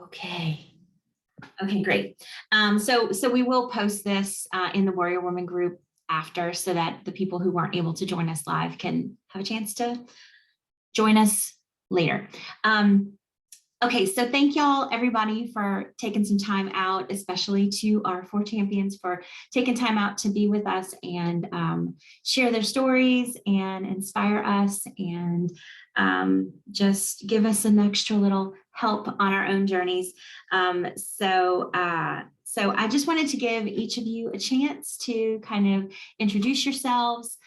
Okay. Okay, great. So we will post this in the Warrior Woman group after, so that the people who weren't able to join us live can have a chance to join us later. Okay, so thank y'all, everybody, for taking some time out, especially to our 4 champions for taking time out to be with us and share their stories and inspire us and just give us an extra little help on our own journeys. So I just wanted to give each of you a chance to kind of introduce yourselves,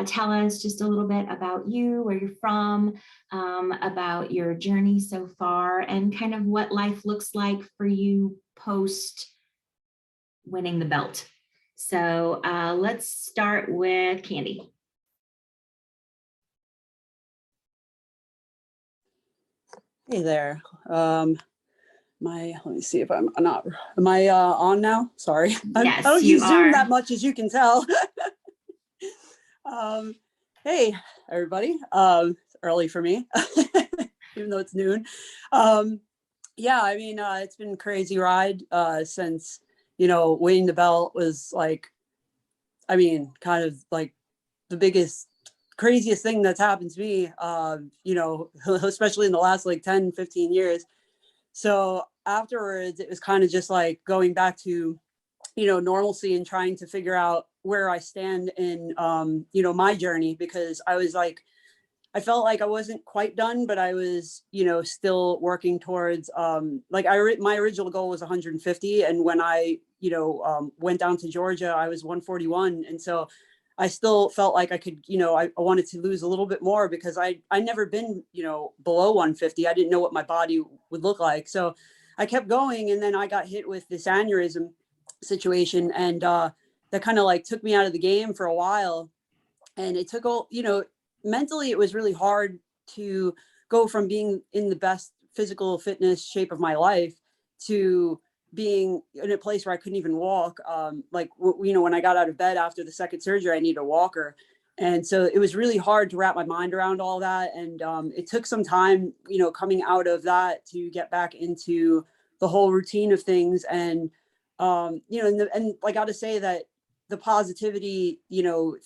tell us just a little bit about you, where you're from, about your journey so far, and kind of what life looks like for you post winning the belt. So let's start with Candy. Hey there. Let me see if am I on now? Sorry. Yes, I don't you use Zoom are. that much, as you can tell. Hey, everybody. It's early for me, even though it's noon. Yeah, I mean, it's been a crazy ride since, winning the belt was like, I mean, kind of like the biggest, craziest thing that's happened to me, especially in the last like 10, 15 years. So afterwards, it was kind of just like going back to, normalcy and trying to figure out where I stand in, my journey, because I felt like I wasn't quite done, but I was, still working towards, my original goal was 150. And when I, went down to Georgia, I was 141. And so I still felt like I could, I wanted to lose a little bit more, because I never been, below 150. I didn't know what my body would look like. So I kept going, and then I got hit with this aneurysm situation, and that kind of like took me out of the game for a while. And it took all, mentally it was really hard to go from being in the best physical fitness shape of my life to being in a place where I couldn't even walk. When I got out of bed after the second surgery, I needed a walker. And so it was really hard to wrap my mind around all that. And it took some time, coming out of that to get back into the whole routine of things. And, and I got to say that the positivity,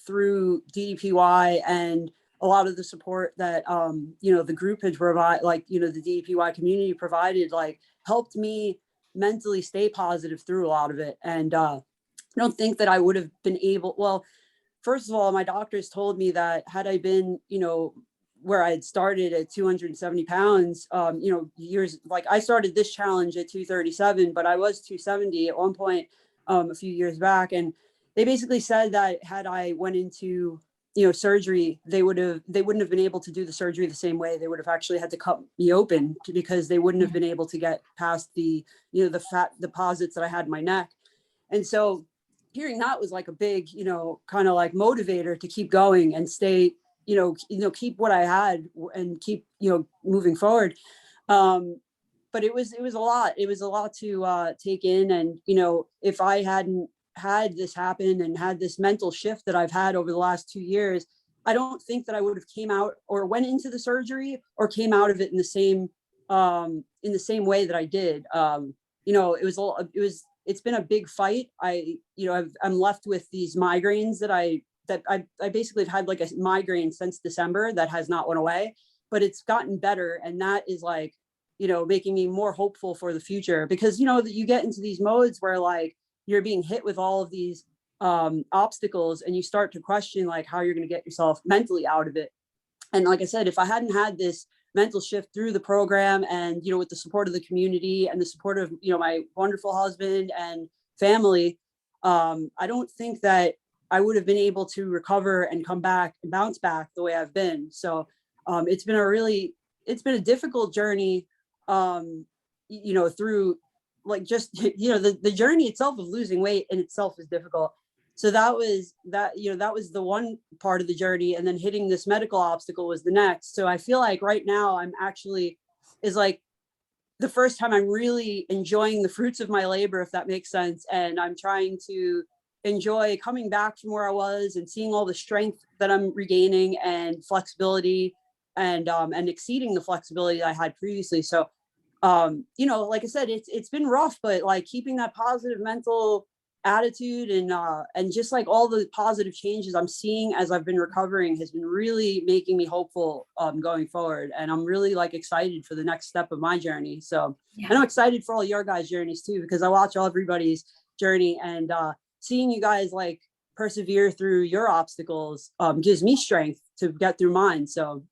through DDPY and a lot of the support that, the group had provided, the DDPY community provided, helped me mentally stay positive through a lot of it. And I don't think that I would have been able, well, first of all, my doctors told me that had I been, where I had started at 270 pounds, years, I started this challenge at 237, but I was 270 at one point, a few years back. And they basically said that had I went into, surgery, they wouldn't have been able to do the surgery the same way. They would have actually had to cut me open because they wouldn't have been able to get past the, the fat deposits that I had in my neck. And so hearing that was like a big, kind of like motivator to keep going and stay, keep what I had and keep, moving forward. But it was a lot. It was a lot to take in. And, if I hadn't had this happen and had this mental shift that I've had over the last 2 years, I don't think that I would have came out or went into the surgery or came out of it in the same way that I did. It's been a big fight. I'm left with these migraines that I basically have had like a migraine since December that has not went away, but it's gotten better. And that is like, making me more hopeful for the future, because, that you get into these modes where like you're being hit with all of these obstacles and you start to question like how you're going to get yourself mentally out of it. And like I said, if I hadn't had this mental shift through the program and, with the support of the community and the support of, my wonderful husband and family, I don't think that I would have been able to recover and come back and bounce back the way I've been. So it's been a difficult journey, through like just, the journey itself of losing weight in itself is difficult. So that was the one part of the journey. And then hitting this medical obstacle was the next. So I feel like right now is like the first time I'm really enjoying the fruits of my labor, if that makes sense. And I'm trying to enjoy coming back from where I was and seeing all the strength that I'm regaining and flexibility and exceeding the flexibility that I had previously. So like I said, it's been rough, but like keeping that positive mental attitude and just like all the positive changes I'm seeing as I've been recovering has been really making me hopeful going forward. And I'm really like excited for the next step of my journey. So, and I'm excited for all your guys' journeys too, because I watch everybody's journey, and seeing you guys like persevere through your obstacles gives me strength to get through mine. So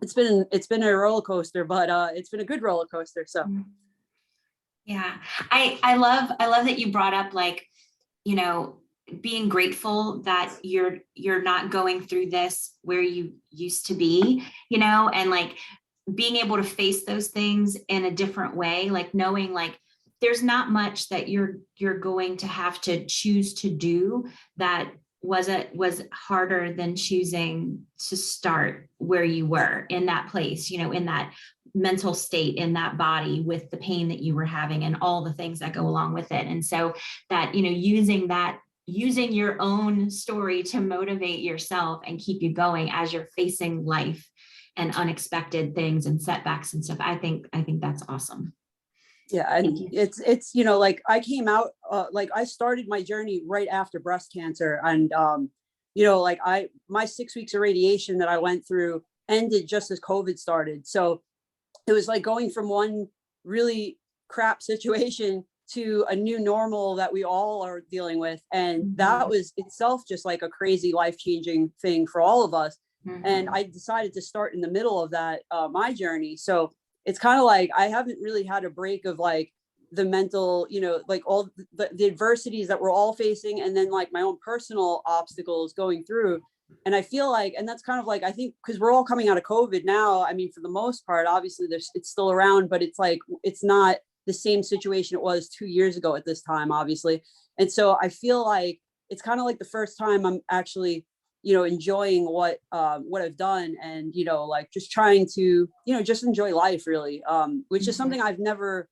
it's been a roller coaster, but it's been a good roller coaster. So yeah, I love that you brought up, like, being grateful that you're not going through this where you used to be, and like being able to face those things in a different way, like knowing like there's not much that you're going to have to choose to do that was harder than choosing to start where you were in that place, in that mental state, in that body, with the pain that you were having and all the things that go along with it. And so that, using your own story to motivate yourself and keep you going as you're facing life and unexpected things and setbacks and stuff. I think that's awesome. Yeah, and it's like I came out like I started my journey right after breast cancer, and like my 6 weeks of radiation that I went through ended just as COVID started. So it was like going from one really crap situation to a new normal that we all are dealing with, and that was itself just like a crazy life-changing thing for all of us. And I decided to start in the middle of that my journey. So it's kind of like I haven't really had a break of like the mental, like all the adversities that we're all facing, and then like my own personal obstacles going through. And I feel like, and that's kind of like, I think, because we're all coming out of COVID now. I mean, for the most part, obviously it's still around, but it's like, it's not the same situation it was 2 years ago at this time, obviously. And so I feel like it's kind of like the first time I'm actually enjoying what I've done, and like just trying to just enjoy life really, which is something I've never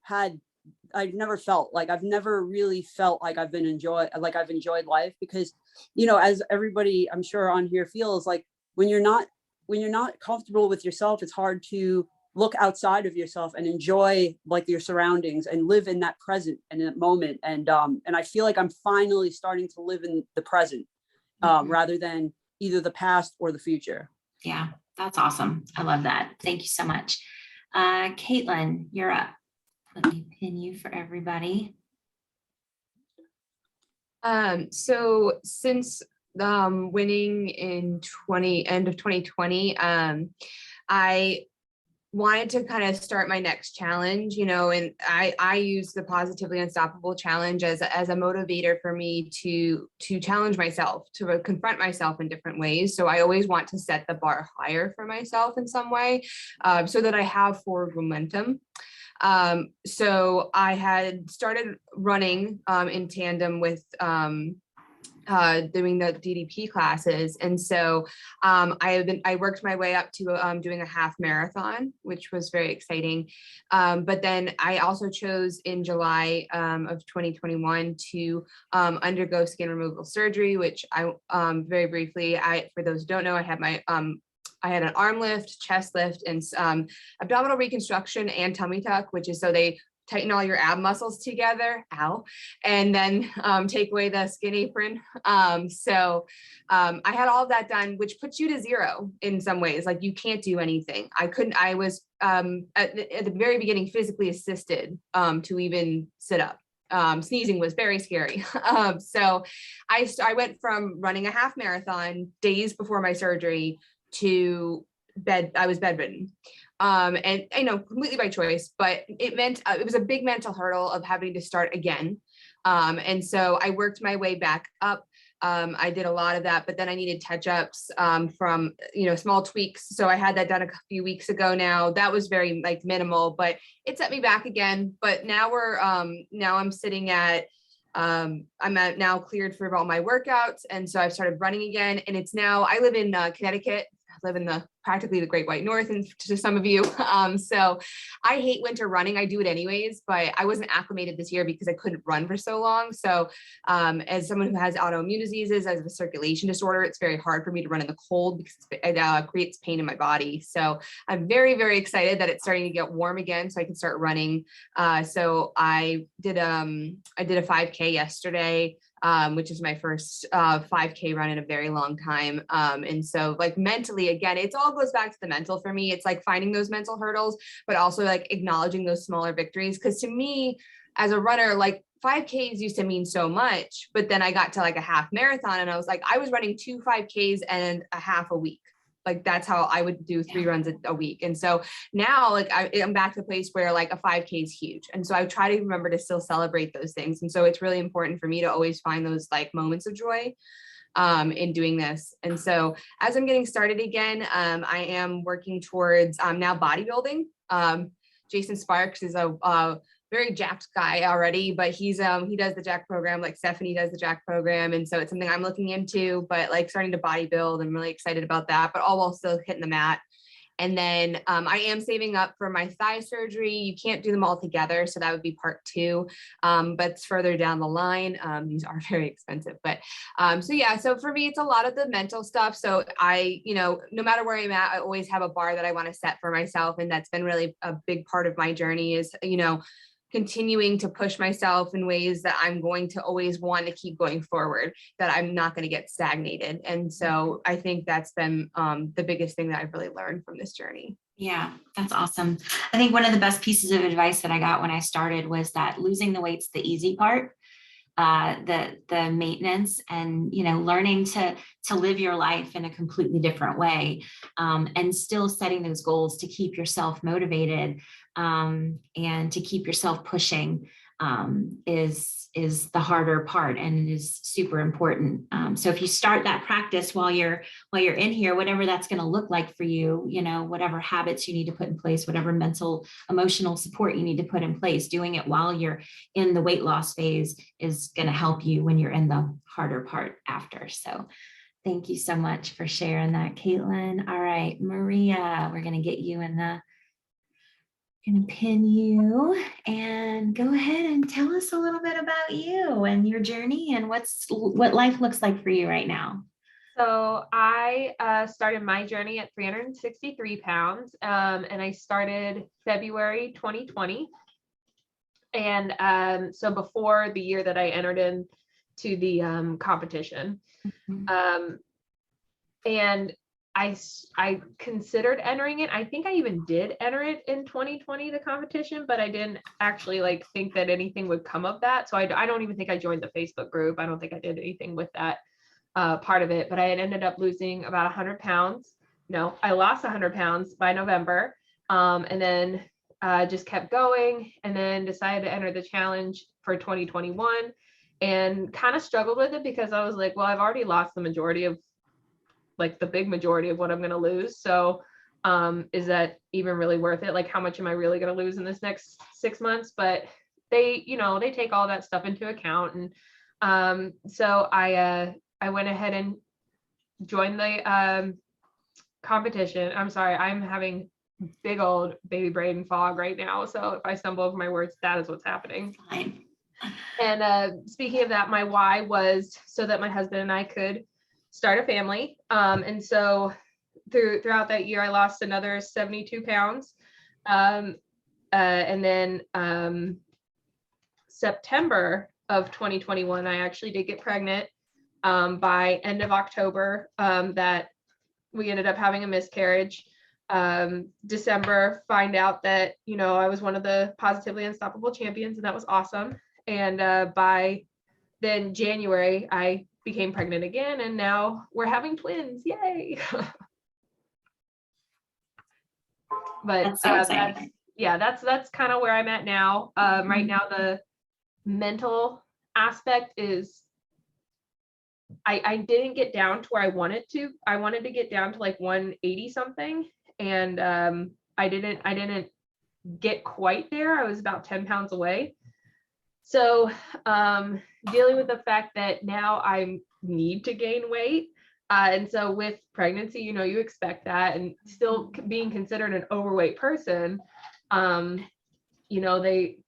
felt like. I've never really felt like I've enjoyed life, because as everybody I'm sure on here feels like, when you're not comfortable with yourself, it's hard to look outside of yourself and enjoy like your surroundings and live in that present and in that moment. And I feel like I'm finally starting to live in the present rather than either the past or the future. Yeah, that's awesome. I love that. Thank you so much. Caitlin, you're up. Let me pin you for everybody. So since winning in end of 2020, I wanted to kind of start my next challenge, and I use the Positively Unstoppable challenge as a motivator for me to challenge myself, to confront myself in different ways. So I always want to set the bar higher for myself in some way, so that I have forward momentum. So I had started running in tandem with doing the DDP classes. And so I worked my way up to doing a half marathon, which was very exciting. But then I also chose in July of 2021 to undergo skin removal surgery, which I very briefly, for those who don't know, I had an arm lift, chest lift, and abdominal reconstruction and tummy tuck, which is so they tighten all your ab muscles together, and then take away the skin apron. So I had all of that done, which puts you to zero in some ways. Like you can't do anything. I was at the very beginning physically assisted to even sit up. Sneezing was very scary. So I went from running a half marathon days before my surgery to bed. I was bedridden. And completely by choice, but it meant it was a big mental hurdle of having to start again. And so I worked my way back up. I did a lot of that, but then I needed touch-ups from small tweaks. So I had that done a few weeks ago now. That was very like minimal, but it set me back again. But now I'm sitting at I'm now cleared for all my workouts, and so I've started running again. And it's now I live in Connecticut. live in practically the Great White North, and to some of you. So I hate winter running. I do it anyways, but I wasn't acclimated this year because I couldn't run for so long. So as someone who has autoimmune diseases, as a circulation disorder, it's very hard for me to run in the cold because it creates pain in my body. So I'm very, very excited that it's starting to get warm again so I can start running. So I did a 5K yesterday, which is my first 5K run in a very long time. And so like mentally, again, it all goes back to the mental for me. It's like finding those mental hurdles, but also like acknowledging those smaller victories. Cause to me as a runner, like 5Ks used to mean so much, but then I got to like a half marathon and I was like, I was running 2 5Ks and a half a week. Like that's how I would do 3 runs a week. And so now like I'm back to the place where like a 5K is huge. And so I try to remember to still celebrate those things. And so it's really important for me to always find those like moments of joy in doing this. And so as I'm getting started again, I am working towards now bodybuilding. Jason Sparks is a very jacked guy already, but he does the jack program, like Stephanie does the jack program. And so it's something I'm looking into, but like starting to bodybuild, I'm really excited about that, but all while still hitting the mat. And then I am saving up for my thigh surgery. You can't do them all together. So that would be part 2, but it's further down the line. These are very expensive, but so yeah, so for me, it's a lot of the mental stuff. So I, no matter where I'm at, I always have a bar that I want to set for myself. And that's been really a big part of my journey is, continuing to push myself in ways that I'm going to always want to keep going forward, that I'm not going to get stagnated. And so I think that's been the biggest thing that I've really learned from this journey. Yeah, that's awesome. I think one of the best pieces of advice that I got when I started was that losing the weight's the easy part. The maintenance and learning to live your life in a completely different way, and still setting those goals to keep yourself motivated and to keep yourself pushing is the harder part, and it is super important. So if you start that practice while you're in here, whatever that's going to look like for you, whatever habits you need to put in place, whatever mental, emotional support you need to put in place, doing it while you're in the weight loss phase is going to help you when you're in the harder part after. So thank you so much for sharing that, Caitlin. All right, Maria, we're going to get you in the going to pin you and go ahead and tell us a little bit about you and your journey and what life looks like for you right now. So I started my journey at 363 pounds, and I started February 2020. And so before the year that I entered into the competition, and I considered entering it. I think I even did enter it in 2020, the competition, but I didn't actually think that anything would come of that. So I don't even think I joined the Facebook group. I don't think I did anything with that part of it, but I had ended up losing about 100 pounds. No, I lost 100 pounds by November, and then just kept going, and then decided to enter the challenge for 2021 and kind of struggled with it because I was like, well, I've already lost the majority of the big majority of what I'm going to lose. So is that even really worth it? How much am I really going to lose in this next 6 months? But they take all that stuff into account. And so I went ahead and joined the competition. I'm sorry, I'm having big old baby brain fog right now. So if I stumble over my words, that is what's happening. Fine. And speaking of that, my why was so that my husband and I could start a family. And so throughout that year, I lost another 72 pounds. And then September of 2021, I actually did get pregnant by end of October, that we ended up having a miscarriage. December, find out that, I was one of the Positively Unstoppable champions, and that was awesome. And by then January, I became pregnant again, and now we're having twins. Yay. But That's so exciting. that's kind of where I'm at now. Right now, the mental aspect is I didn't get down to where I wanted to. I wanted to get down to 180 something, and I didn't get quite there. I was about 10 pounds away. So dealing with the fact that now I need to gain weight, And so with pregnancy, you know, you expect that, and still being considered an overweight person, you know, they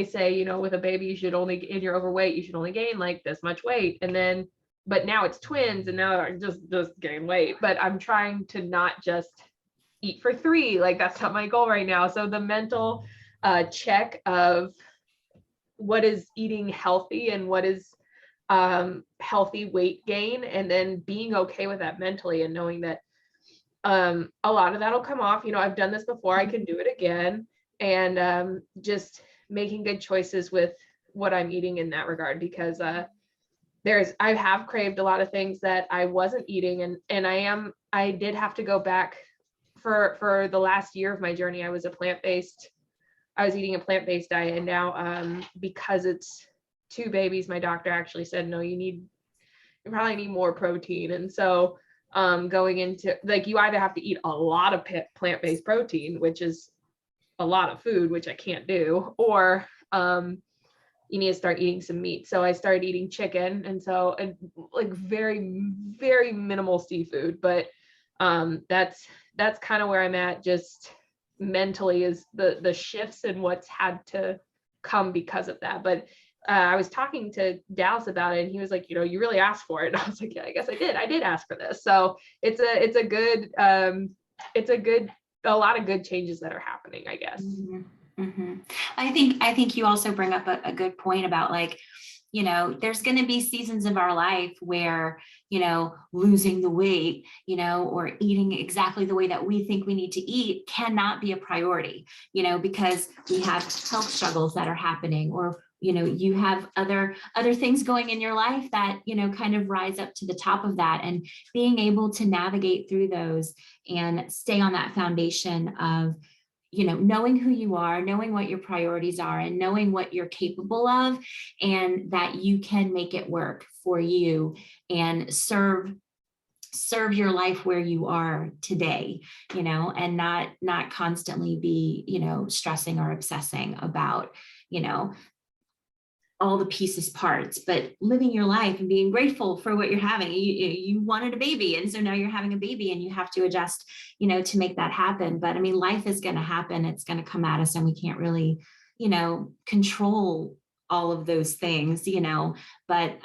say, you know, with a baby, you should only, if you're overweight, you should only gain like this much weight. And then, but now it's twins and now I just gain weight. But I'm trying to not just eat for 3, like that's not my goal right now. So the mental check of what is eating healthy and what is healthy weight gain, and then being okay with that mentally and knowing that a lot of that'll come off. You know, I've done this before, I can do it again, and just making good choices with what I'm eating in that regard, because I have craved a lot of things that I wasn't eating, and I did have to go back for the last year of my journey. I was eating a plant-based diet, and now because it's 2 babies, my doctor actually said, no, you probably need more protein. And so going into, like, you either have to eat a lot of plant-based protein, which is a lot of food, which I can't do, or you need to start eating some meat. So I started eating chicken, and like very, very minimal seafood, but that's kind of where I'm at, just mentally, is the shifts and what's had to come because of that. But I was talking to Dallas about it, and he was like, you know, you really asked for it. And I was like, yeah, I guess I did. I did ask for this. So it's a lot of good changes that are happening, I guess. I think you also bring up a good point about, like, you know, there's going to be seasons of our life where, you know, losing the weight, you know, or eating exactly the way that we think we need to eat cannot be a priority, you know, because we have health struggles that are happening, or, you know, you have other things going in your life that, you know, kind of rise up to the top of that, and being able to navigate through those and stay on that foundation of, you know, knowing who you are, knowing what your priorities are, and knowing what you're capable of, and that you can make it work for you and serve your life where you are today, you know, and not constantly be, you know, stressing or obsessing about, you know, all the pieces, parts, but living your life and being grateful for what you're having. You wanted a baby, and so now you're having a baby, and you have to adjust, you know, to make that happen. But I mean, life is going to happen. It's going to come at us, and we can't really, you know, control all of those things, you know, but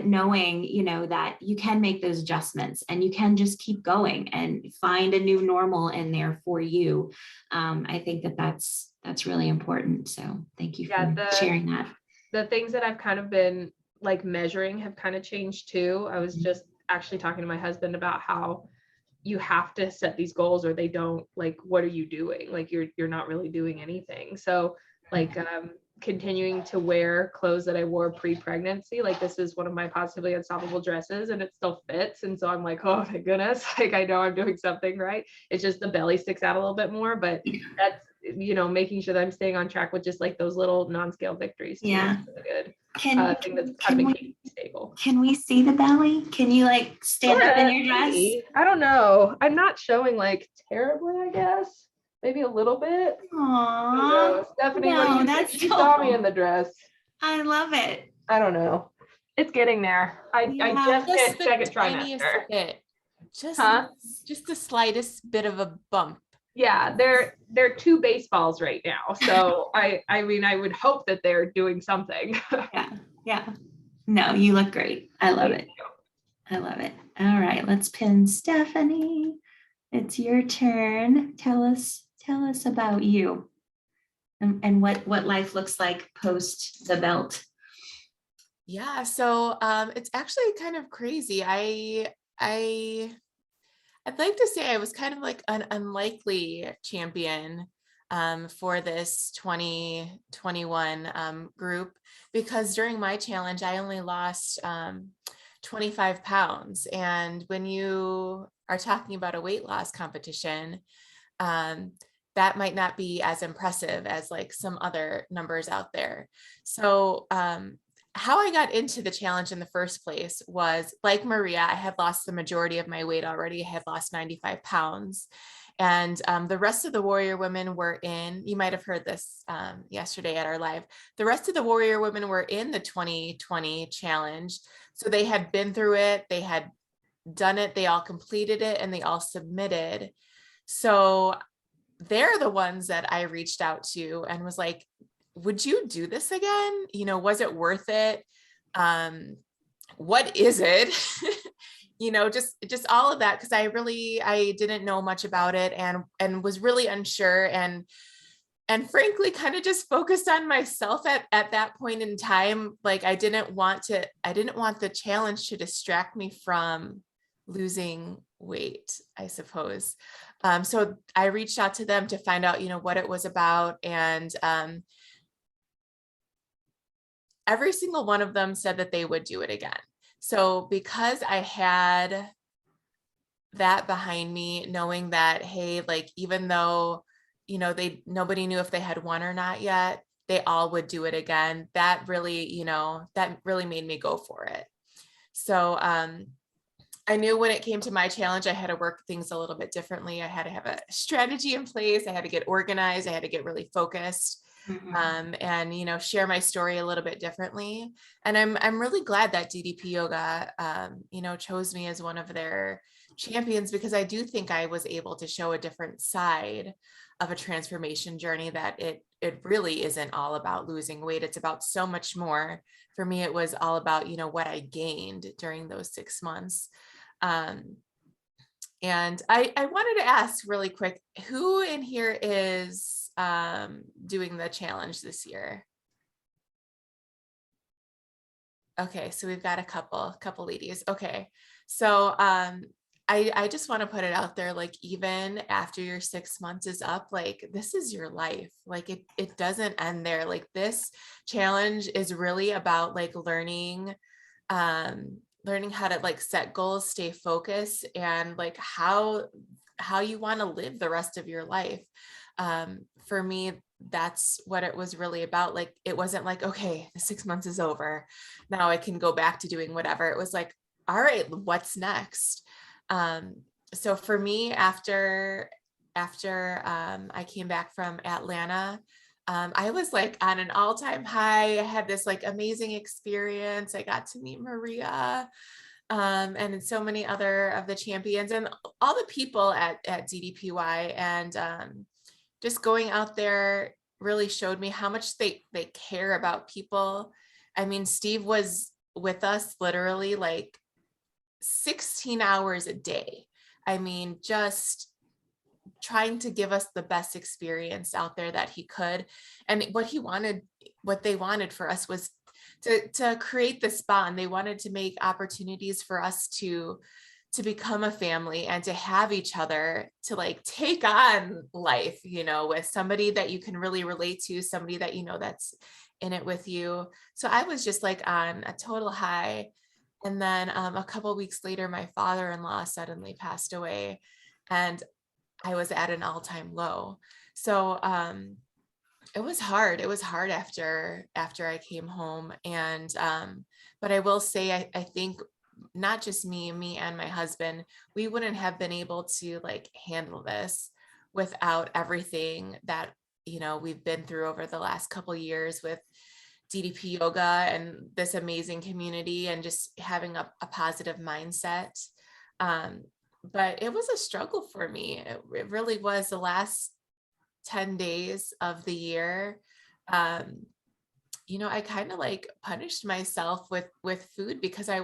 knowing, you know, that you can make those adjustments, and you can just keep going and find a new normal in there for you. I think that's really important. So thank you for sharing that. The things that I've kind of been like measuring have kind of changed too. I was just actually talking to my husband about how you have to set these goals, or they don't, like, what are you doing? Like, you're not really doing anything. So like continuing to wear clothes that I wore pre-pregnancy, like this is one of my Positively Unstoppable dresses, and it still fits. And so I'm like, oh my goodness, like I know I'm doing something right. It's just the belly sticks out a little bit more, but that's, you know, making sure that I'm staying on track with just like those little non-scale victories. Yeah. Really good. Thing that's kind of can been we keeping me stable. Can we see the belly? Can you like stand up in your dress? Maybe. I don't know. I'm not showing like terribly, I guess. Maybe a little bit. Aww. Stephanie, No, you saw me in the dress. I love it. I don't know. It's getting there. I just hit second trimester. Bit. Just the slightest bit of a bump. Yeah, they're 2 baseballs right now. So I mean, I would hope that they're doing something. Yeah. No, you look great. I love it. I love it. All right, let's pin Stephanie. It's your turn. Tell us about you and what life looks like post the belt. Yeah, so it's actually kind of crazy. I'd like to say I was kind of like an unlikely champion for this 2021 group, because during my challenge, I only lost 25 pounds. And when you are talking about a weight loss competition, that might not be as impressive as like some other numbers out there. So how I got into the challenge in the first place was, like Maria, I had lost the majority of my weight already. I had lost 95 pounds. And the rest of the warrior women were in, you might have heard this yesterday at our live, the rest of the warrior women were in the 2020 challenge. So they had been through it. They had done it, they all completed it, and they all submitted. So they're the ones that I reached out to and was like, would you do this again? You know, was it worth it? What is it? You know, just all of that. Cause I didn't know much about it and was really unsure and frankly, kind of just focused on myself at that point in time. Like I didn't want the challenge to distract me from losing weight, I suppose. So I reached out to them to find out, you know, what it was about. And every single one of them said that they would do it again. So because I had that behind me, knowing that, hey, like, even though, you know, nobody knew if they had won or not yet, they all would do it again. That really, you know, that really made me go for it. So, I knew when it came to my challenge, I had to work things a little bit differently. I had to have a strategy in place. I had to get organized. I had to get really focused. And, you know, share my story a little bit differently. And I'm really glad that DDP Yoga, you know, chose me as one of their champions, because I do think I was able to show a different side of a transformation journey, that it really isn't all about losing weight. It's about so much more. For me, it was all about, you know, what I gained during those 6 months. And I wanted to ask really quick, who in here is doing the challenge this year? Okay, so we've got a couple ladies. Okay, so I just want to put it out there, like, even after your 6 months is up, like, this is your life. Like it doesn't end there. Like, this challenge is really about like learning how to like set goals, stay focused, and like how you want to live the rest of your life. For me, that's what it was really about. Like, it wasn't like, okay, the 6 months is over, now I can go back to doing whatever. It was like, all right, what's next? So for me, after I came back from Atlanta, I was like on an all-time high. I had this like amazing experience. I got to meet Maria, and so many other of the champions and all the people at DDPY. And just going out there really showed me how much they care about people. I mean, Steve was with us literally like 16 hours a day. I mean, just trying to give us the best experience out there that he could. And what they wanted for us was to create this bond. They wanted to make opportunities for us to become a family and to have each other, to like take on life, you know, with somebody that you can really relate to, somebody that, you know, that's in it with you. So I was just like on a total high. And then a couple of weeks later, my father-in-law suddenly passed away, and I was at an all-time low. So it was hard. It was hard after I came home. And but I will say, I think not just me and my husband, we wouldn't have been able to like handle this without everything that, you know, we've been through over the last couple of years with DDP Yoga and this amazing community, and just having a positive mindset. But it was a struggle for me. It really was. The last 10 days of the year, you know, I kind of like punished myself with food, because I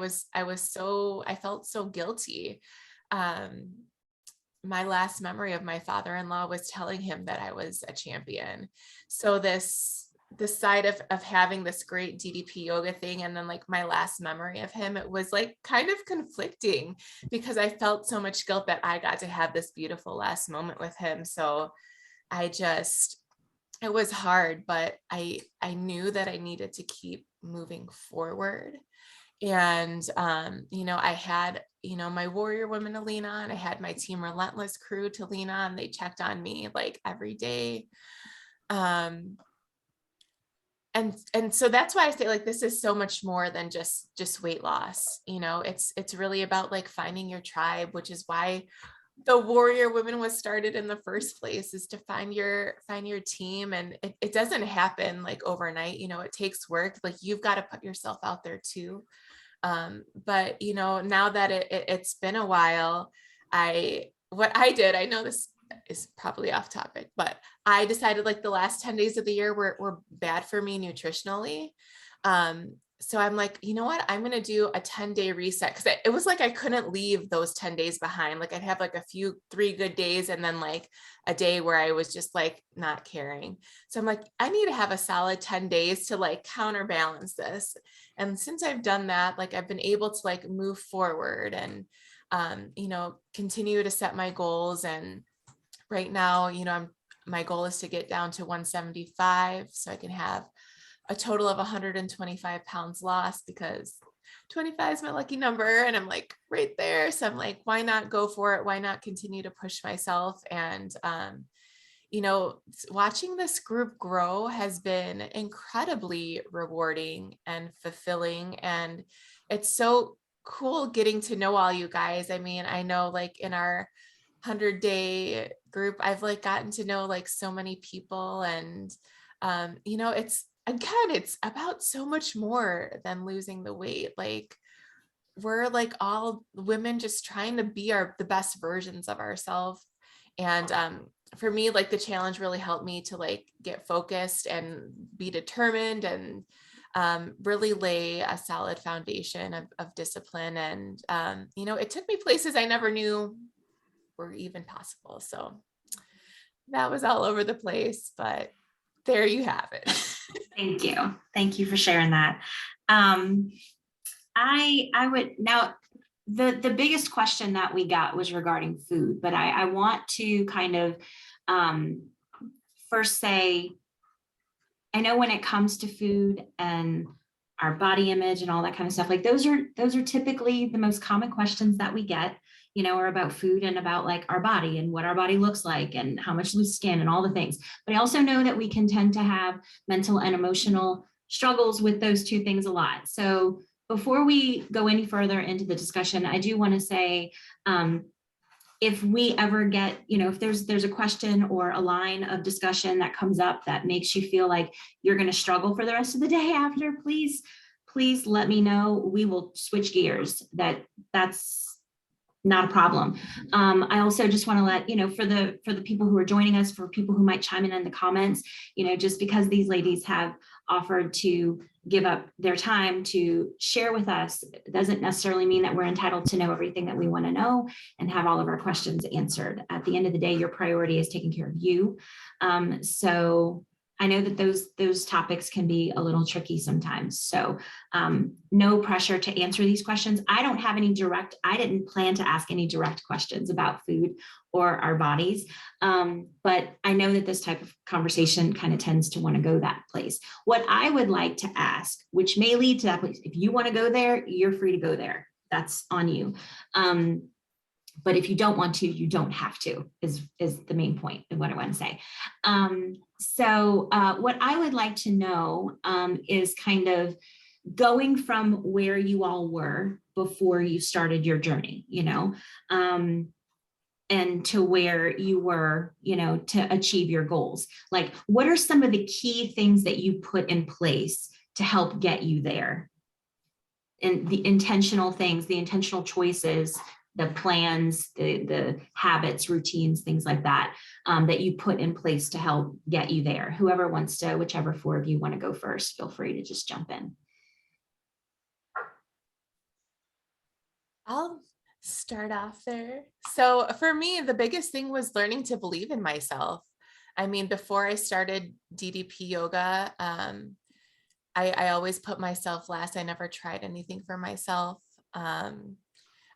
felt so guilty. My last memory of my father-in-law was telling him that I was a champion. So this side of having this great DDP yoga thing, and then like my last memory of him, it was like kind of conflicting, because I felt so much guilt that I got to have this beautiful last moment with him. So it was hard, but I knew that I needed to keep moving forward. And, you know, I had, you know, my warrior women to lean on. I had my Team Relentless crew to lean on. They checked on me like every day. And so that's why I say, like, this is so much more than just weight loss. You know, it's really about like finding your tribe, which is why the warrior women was started in the first place, is to find your team. And it doesn't happen like overnight. You know, it takes work. Like, you've got to put yourself out there too. But, you know, now that it's been a while, what I did, I know this is probably off topic, but I decided like the last 10 days of the year were bad for me nutritionally. So I'm like, you know what, I'm going to do a 10-day reset. Cause it was like, I couldn't leave those 10 days behind. Like I'd have like 3 good days and then like a day where I was just like not caring. So I'm like, I need to have a solid 10 days to like counterbalance this. And since I've done that, like I've been able to like move forward and, you know, continue to set my goals. And right now, you know, my goal is to get down to 175 so I can have a total of 125 pounds lost, because 25 is my lucky number and I'm like right there. So I'm like, why not go for it? Why not continue to push myself? And, you know, watching this group grow has been incredibly rewarding and fulfilling. And it's so cool getting to know all you guys. I mean, I know like in our 100-day group, I've like gotten to know like so many people, and you know, it's about so much more than losing the weight. Like we're like all women just trying to be the best versions of ourselves. And for me, like the challenge really helped me to like get focused and be determined and really lay a solid foundation of discipline. And you know, it took me places I never knew were even possible. So that was all over the place, but there you have it. Thank you. Thank you for sharing that. I would now, the biggest question that we got was regarding food, but I want to kind of first say, I know when it comes to food and our body image and all that kind of stuff, like those are typically the most common questions that we get, you know, are about food and about like our body and what our body looks like and how much loose skin and all the things. But I also know that we can tend to have mental and emotional struggles with those two things a lot. So before we go any further into the discussion, I do want to say, if we ever get, you know, if there's a question or a line of discussion that comes up that makes you feel like you're going to struggle for the rest of the day after, please let me know. We will switch gears. That's not a problem. I also just want to let, you know, for the people who are joining us, for people who might chime in the comments, you know, just because these ladies have offered to give up their time to share with us doesn't necessarily mean that we're entitled to know everything that we want to know and have all of our questions answered. At the end of the day, your priority is taking care of you. So I know that those topics can be a little tricky sometimes. So no pressure to answer these questions. I didn't plan to ask any direct questions about food or our bodies. But I know that this type of conversation kind of tends to want to go that place. What I would like to ask, which may lead to that place, if you want to go there, you're free to go there. That's on you. But if you don't want to, you don't have to, is the main point of what I want to say. So what I would like to know is kind of going from where you all were before you started your journey, you know, and to where you were, you know, to achieve your goals. Like, what are some of the key things that you put in place to help get you there? And the intentional things, the intentional choices, the plans, the habits, routines, things like that, that you put in place to help get you there. Whoever wants to, whichever four of you want to go first, feel free to just jump in. I'll start off there. So for me, the biggest thing was learning to believe in myself. I mean, before I started DDP yoga, I always put myself last. I never tried anything for myself.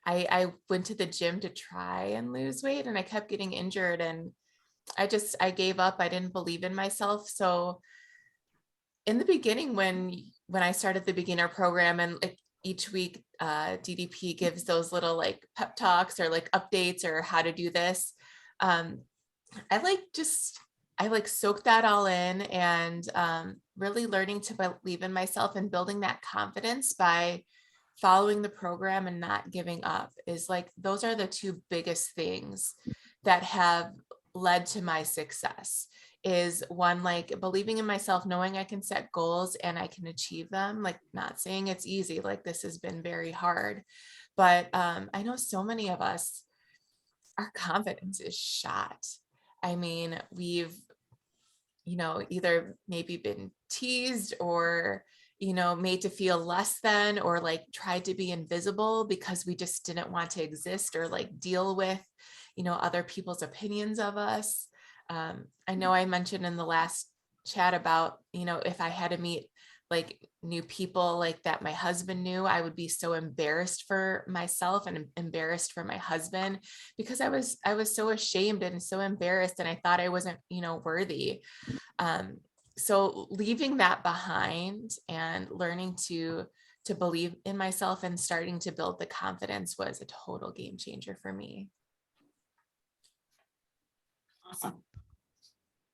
I went to the gym to try and lose weight and I kept getting injured and I gave up. I didn't believe in myself. So in the beginning, when I started the beginner program and like each week, DDP gives those little like pep talks or like updates or how to do this. I soaked that all in and really learning to believe in myself and building that confidence by following the program and not giving up is like, those are the two biggest things that have led to my success is one, like believing in myself, knowing I can set goals and I can achieve them. Like, not saying it's easy, like this has been very hard, but I know so many of us, our confidence is shot. I mean, we've, either maybe been teased or, made to feel less than, or like tried to be invisible because we just didn't want to exist or like deal with, other people's opinions of us. I know I mentioned in the last chat about, if I had to meet like new people like that my husband knew, I would be so embarrassed for myself and embarrassed for my husband, because I was so ashamed and so embarrassed, and I thought I wasn't, worthy. So leaving that behind and learning to believe in myself and starting to build the confidence was a total game changer for me. Awesome.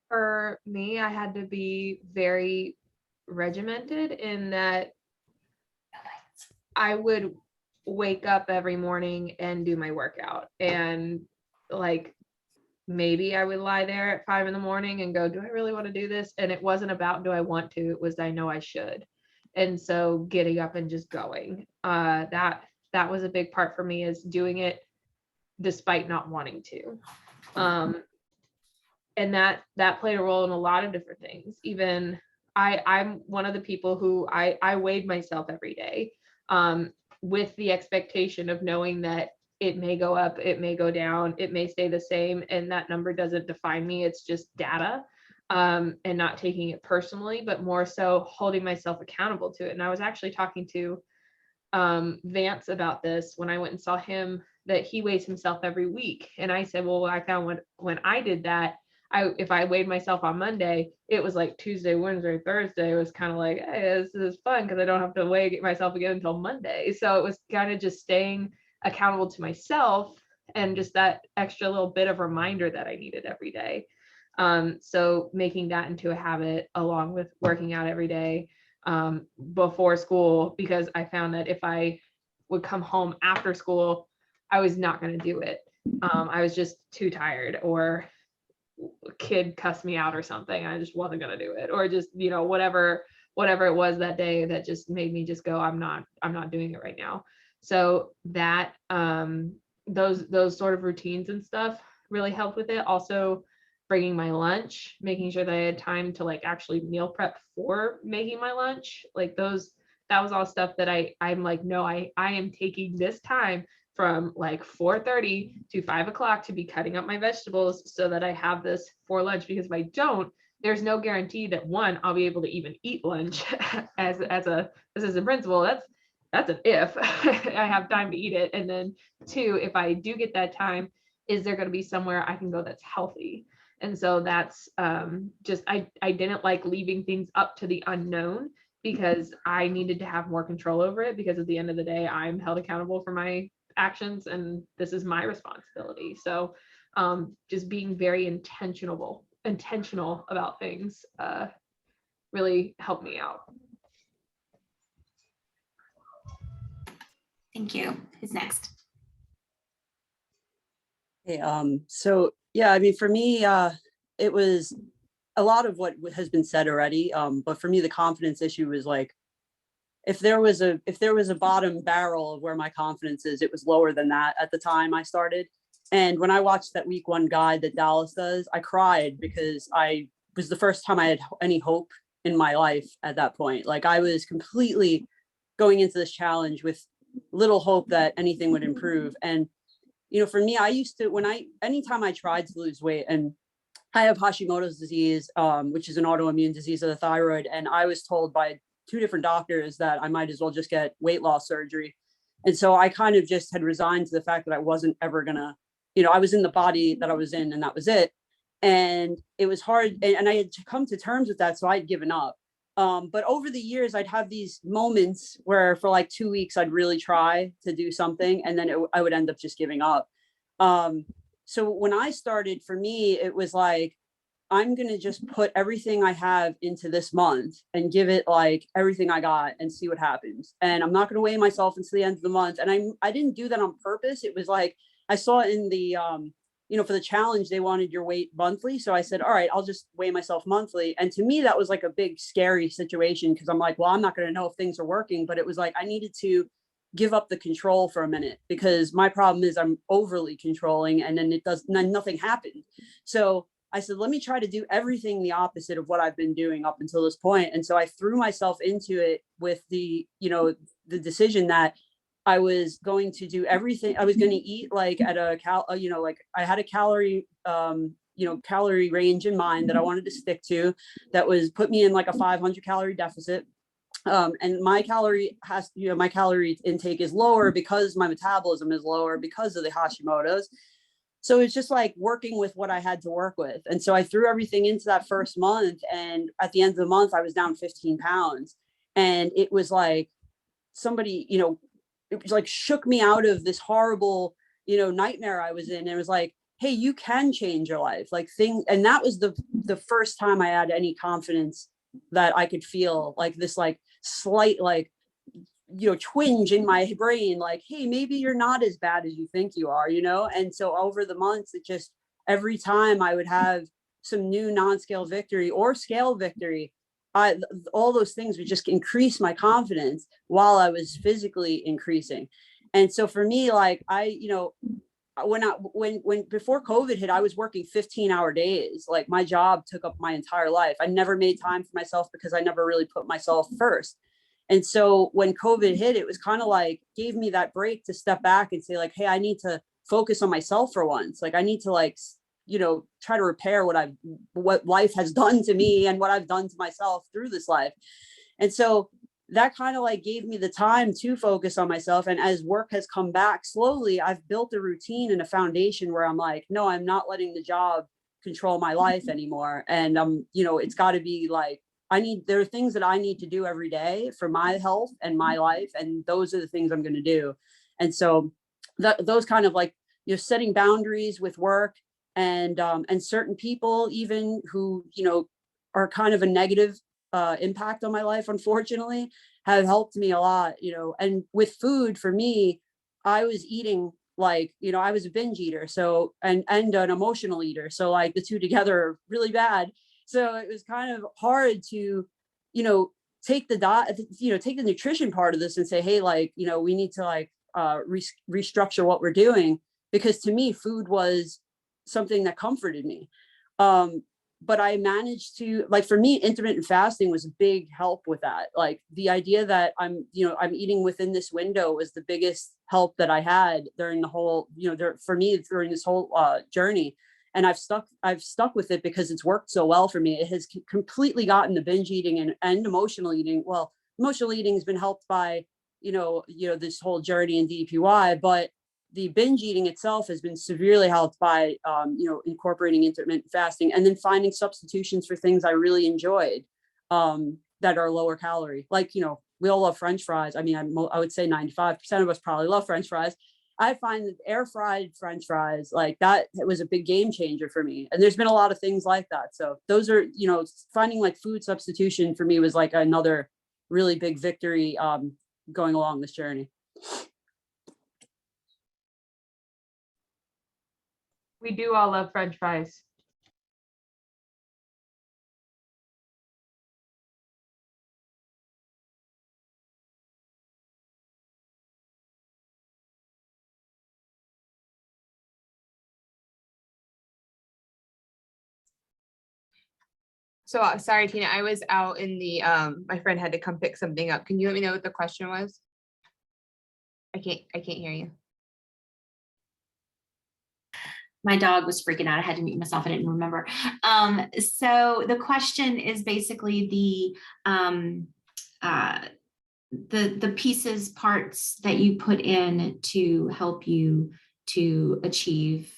For me, I had to be very regimented in that I would wake up every morning and do my workout, and like maybe I would lie there at 5 a.m. and go, do I really want to do this? And it wasn't about do I want to, it was I know I should. And so getting up and just going, that was a big part for me, is doing it despite not wanting to. And that played a role in a lot of different things. Even I'm one of the people who I weighed myself every day, with the expectation of knowing that it may go up, it may go down, it may stay the same, and that number doesn't define me. It's just data, and not taking it personally, but more so holding myself accountable to it. And I was actually talking to Vance about this when I went and saw him, that he weighs himself every week. And I said, well, I found when I did that, if I weighed myself on Monday, it was like Tuesday, Wednesday, Thursday. It was kind of like, hey, this is fun because I don't have to weigh myself again until Monday. So it was kind of just staying accountable to myself, and just that extra little bit of reminder that I needed every day. So making that into a habit, along with working out every day before school, because I found that if I would come home after school, I was not going to do it. I was just too tired, or kid cussed me out or something. I just wasn't going to do it, or just, whatever it was that day that just made me just go, I'm not doing it right now. So that, those sort of routines and stuff really helped with it. Also bringing my lunch, making sure that I had time to like actually meal prep for making my lunch. Like that was all stuff that I'm like, no, I am taking this time from like 4:30 to 5 o'clock to be cutting up my vegetables so that I have this for lunch. Because if I don't, there's no guarantee that, one, I'll be able to even eat lunch as a assistant principal. That's an if I have time to eat it. And then two, if I do get that time, is there going to be somewhere I can go that's healthy? And so that's just, I didn't like leaving things up to the unknown, because I needed to have more control over it, because at the end of the day, I'm held accountable for my actions and this is my responsibility. So just being very intentional about things really helped me out. Thank you. Who's next? Hey, so yeah, I mean, for me, it was a lot of what has been said already. But for me, the confidence issue was like, if there was a bottom barrel of where my confidence is, it was lower than that at the time I started. And when I watched that week 1 guide that Dallas does, I cried, because I was the first time I had any hope in my life at that point. Like, I was completely going into this challenge with little hope that anything would improve. And, for me, I used to, anytime I tried to lose weight, and I have Hashimoto's disease, which is an autoimmune disease of the thyroid. And I was told by 2 different doctors that I might as well just get weight loss surgery. And so I kind of just had resigned to the fact that I wasn't ever gonna, I was in the body that I was in, and that was it. And it was hard. And I had to come to terms with that. So I'd given up. But over the years, I'd have these moments where for like 2 weeks, I'd really try to do something, and then I would end up just giving up. So when I started, for me, it was like, I'm going to just put everything I have into this month and give it like everything I got and see what happens. And I'm not going to weigh myself until the end of the month. And I didn't do that on purpose. It was like, I saw in the for the challenge, they wanted your weight monthly. So I said, all right, I'll just weigh myself monthly. And to me, that was like a big, scary situation, because I'm like, well, I'm not going to know if things are working. But it was like, I needed to give up the control for a minute, because my problem is I'm overly controlling, and then nothing happened. So I said, let me try to do everything the opposite of what I've been doing up until this point. And so I threw myself into it with the decision that I was going to do everything. I was going to eat like at a like I had a calorie, calorie range in mind that I wanted to stick to, that was put me in like a 500 calorie deficit. And my calorie my calorie intake is lower because my metabolism is lower because of the Hashimoto's. So it's just like working with what I had to work with. And so I threw everything into that first month. And at the end of the month, I was down 15 pounds. And it was like somebody, it was like shook me out of this horrible, nightmare I was in. And it was like, hey, you can change your life. And that was the first time I had any confidence that I could feel like this, like slight, like, twinge in my brain, like, hey, maybe you're not as bad as you think you are, And so over the months, it just, every time I would have some new non-scale victory or scale victory, all those things would just increase my confidence while I was physically increasing. And so for me, like, when before COVID hit, I was working 15-hour days. Like, my job took up my entire life. I never made time for myself because I never really put myself first. And so when COVID hit, it was kind of like, gave me that break to step back and say, like, hey, I need to focus on myself for once. Like, I need to, like, try to repair what life has done to me and what I've done to myself through this life. And so that kind of like gave me the time to focus on myself. And as work has come back slowly, I've built a routine and a foundation where I'm like, no, I'm not letting the job control my life anymore. And it's got to be like, there are things that I need to do every day for my health and my life. And those are the things I'm going to do. And so those kind of like, setting boundaries with work and certain people, even who, are kind of a negative impact on my life, unfortunately, have helped me a lot, and with food for me, I was eating like, I was a binge eater. So, and an emotional eater. So like the two together are really bad. So it was kind of hard to, take the take the nutrition part of this and say, hey, like, we need to like restructure what we're doing, because to me, food was something that comforted me. But I managed to, like, for me, intermittent fasting was a big help with that. Like, the idea that I'm eating within this window was the biggest help that I had during the whole, for me during this whole journey. And I've stuck with it because it's worked so well for me. It has completely gotten the binge eating and emotional eating. Well, emotional eating has been helped by, this whole journey in DPY, but the binge eating itself has been severely helped by, incorporating intermittent fasting and then finding substitutions for things I really enjoyed that are lower calorie. Like, we all love French fries. I mean, I would say 95% of us probably love French fries. I find that air fried French fries, like that, it was a big game changer for me. And there's been a lot of things like that. So those are, finding like food substitution for me was like another really big victory going along this journey. We do all love French fries. So sorry, Tina, I was out in the, my friend had to come pick something up. Can you let me know what the question was? I can't hear you. My dog was freaking out. I had to mute myself. I didn't remember. So the question is basically the pieces, parts that you put in to help you to achieve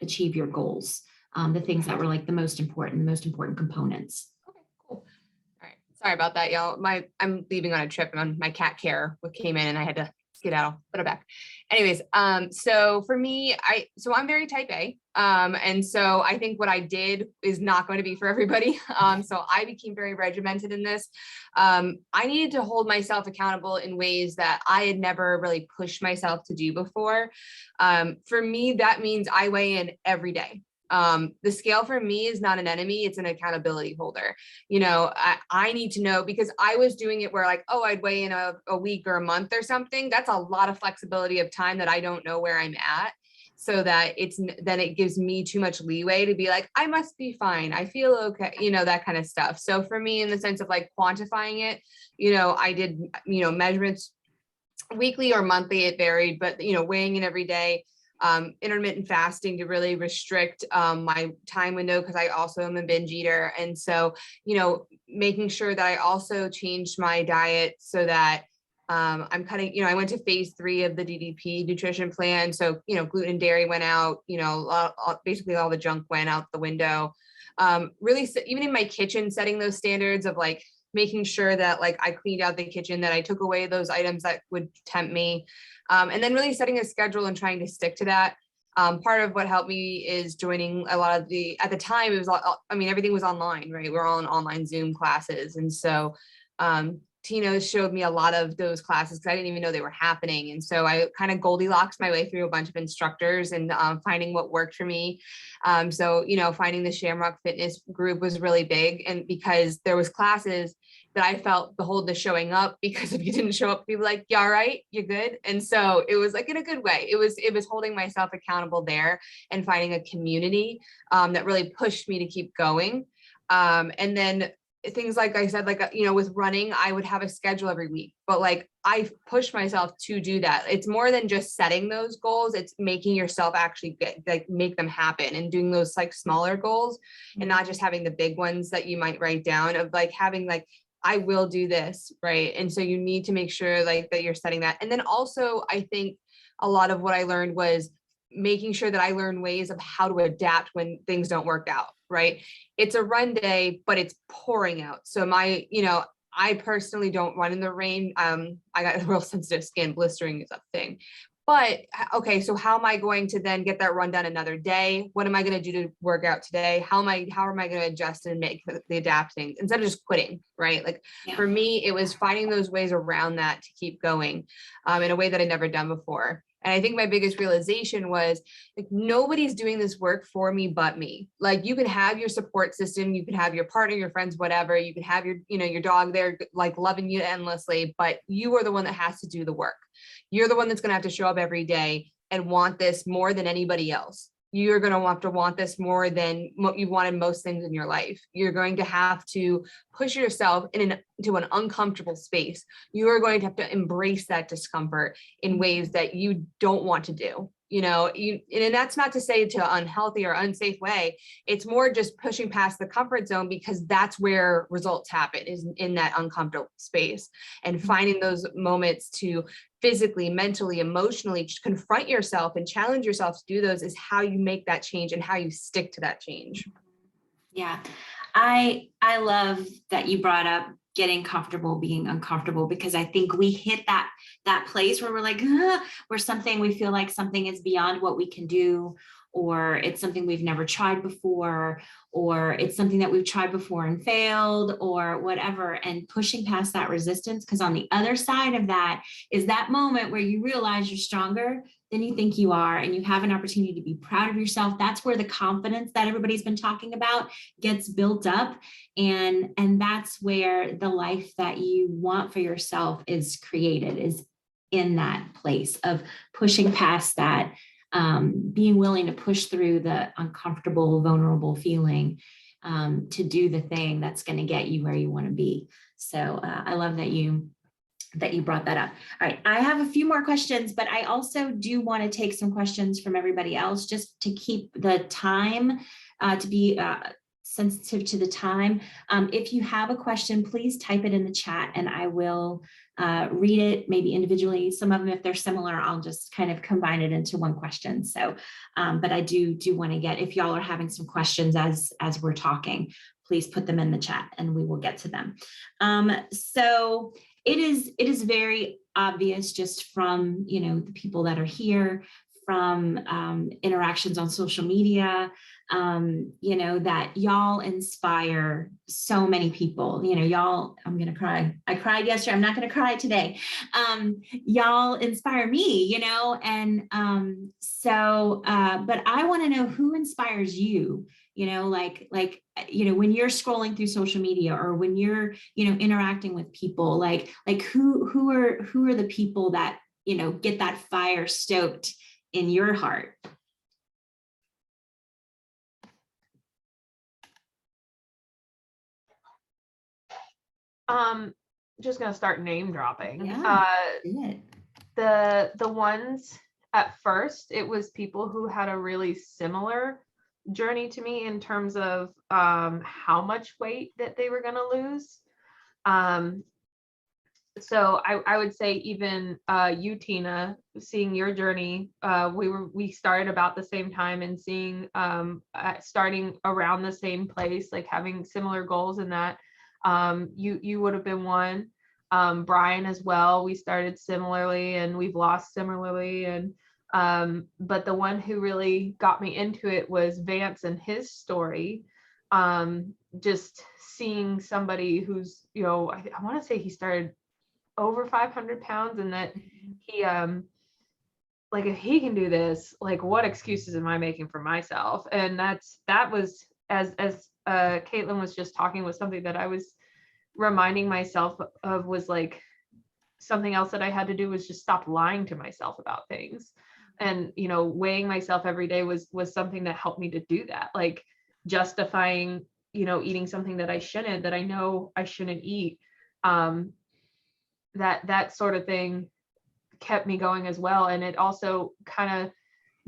your goals. The things that were like the most important components. Okay, cool. All right. Sorry about that, y'all. I'm leaving on a trip and my cat care came in and I had to skedaddle, put it back. Anyways, so for me, I'm very type A. And so I think what I did is not going to be for everybody. So I became very regimented in this. I needed to hold myself accountable in ways that I had never really pushed myself to do before. For me, that means I weigh in every day. The scale for me is not an enemy, it's an accountability holder. You know, I need to know, because I was doing it where like, oh, I'd weigh in a week or a month or something. That's a lot of flexibility of time that I don't know where I'm at. So that then it gives me too much leeway to be like, I must be fine, I feel okay, you know, that kind of stuff. So for me, in the sense of like quantifying it, you know, I did, you know, measurements weekly or monthly, it varied, but, you know, weighing in every day. Intermittent fasting to really restrict my time window, because I also am a binge eater. And so, you know, making sure that I also changed my diet so that I'm cutting, you know, I went to phase 3 of the DDP nutrition plan. So, you know, gluten and dairy went out, you know, basically all the junk went out the window. Really, even in my kitchen, setting those standards of like making sure that like I cleaned out the kitchen, that I took away those items that would tempt me. And then really setting a schedule and trying to stick to that. Part of what helped me is joining a lot of at the time, it was, I mean, everything was online, right? We're all in online Zoom classes. And so Tino showed me a lot of those classes because I didn't even know they were happening. And so I kind of Goldilocks my way through a bunch of instructors and finding what worked for me. So, you know, finding the Shamrock Fitness group was really big. And because there was classes that I felt beholden to showing up, because if you didn't show up, people were like, yeah, all right, you're good. And so it was like in a good way. It was holding myself accountable there and finding a community that really pushed me to keep going. And then things like I said, like, you know, with running, I would have a schedule every week, but like I pushed myself to do that. It's more than just setting those goals. It's making yourself actually make them happen, and doing those like smaller goals and not just having the big ones that you might write down, of like having like, I will do this, right? And so you need to make sure like that you're setting that. And then also, I think a lot of what I learned was making sure that I learn ways of how to adapt when things don't work out, right? It's a run day, but it's pouring out. So you know, I personally don't run in the rain. I got real sensitive skin, blistering is a thing. But okay, so how am I going to then get that run done another day? What am I going to do to work out today? How am I going to adjust and make the adapting instead of just quitting, right? Like for me, it was finding those ways around that to keep going in a way that I'd never done before. And I think my biggest realization was like, nobody's doing this work for me but me. Like you can have your support system, you can have your partner, your friends, whatever, you can have your, you know, your dog there like loving you endlessly, but you are the one that has to do the work. You're the one that's going to have to show up every day and want this more than anybody else. You're going to want this more than what you wanted most things in your life. You're going to have to push yourself into an uncomfortable space. You are going to have to embrace that discomfort in ways that you don't want to do. You know, and that's not to say to unhealthy or unsafe way. It's more just pushing past the comfort zone, because that's where results happen, is in that uncomfortable space, and finding those moments to physically, mentally, emotionally confront yourself and challenge yourself to do those is how you make that change and how you stick to that change. Yeah. I love that you brought up getting comfortable being uncomfortable, because I think we hit that place where we're like, where we feel like something is beyond what we can do, or it's something we've never tried before, or it's something that we've tried before and failed, or whatever, and pushing past that resistance. Because on the other side of that is that moment where you realize you're stronger than you think you are, and you have an opportunity to be proud of yourself. That's where the confidence that everybody's been talking about gets built up. And that's where the life that you want for yourself is created, is in that place of pushing past that, being willing to push through the uncomfortable, vulnerable feeling, to do the thing that's going to get you where you want to be. So I love that you brought that up. All right, I have a few more questions, but I also do want to take some questions from everybody else, just to keep the time, to be sensitive to the time. If you have a question, please type it in the chat and I will read it, maybe individually. Some of them, if they're similar, I'll just kind of combine it into one question. So, but I do want to get, if y'all are having some questions as we're talking, please put them in the chat and we will get to them. So it is very obvious just from, you know, the people that are here, from interactions on social media, you know, that y'all inspire so many people. You know, y'all, I'm gonna cry. I cried yesterday. I'm not gonna cry today. Y'all inspire me, you know, and but I want to know who inspires you. You know, you know, when you're scrolling through social media, or when you're, you know, interacting with people, like who are the people that, you know, get that fire stoked in your heart? Just gonna start name dropping. Yeah, do it. The ones at first, it was people who had a really similar journey to me in terms of how much weight that they were gonna lose. So I would say even you, Tina, seeing your journey, we started about the same time, and seeing starting around the same place, like having similar goals in that. You would have been one. Brian as well. We started similarly, and we've lost similarly. And but the one who really got me into it was Vance and his story. Just seeing somebody who's, you know, I want to say he started over 500 pounds, and that he like, if he can do this, like, what excuses am I making for myself? And that was, as Caitlin was just talking, was something that I was reminding myself of, was like something else that I had to do was just stop lying to myself about things. And, you know, weighing myself every day was something that helped me to do that, like justifying, you know, eating something that I know I shouldn't eat. That sort of thing kept me going as well. And it also kind of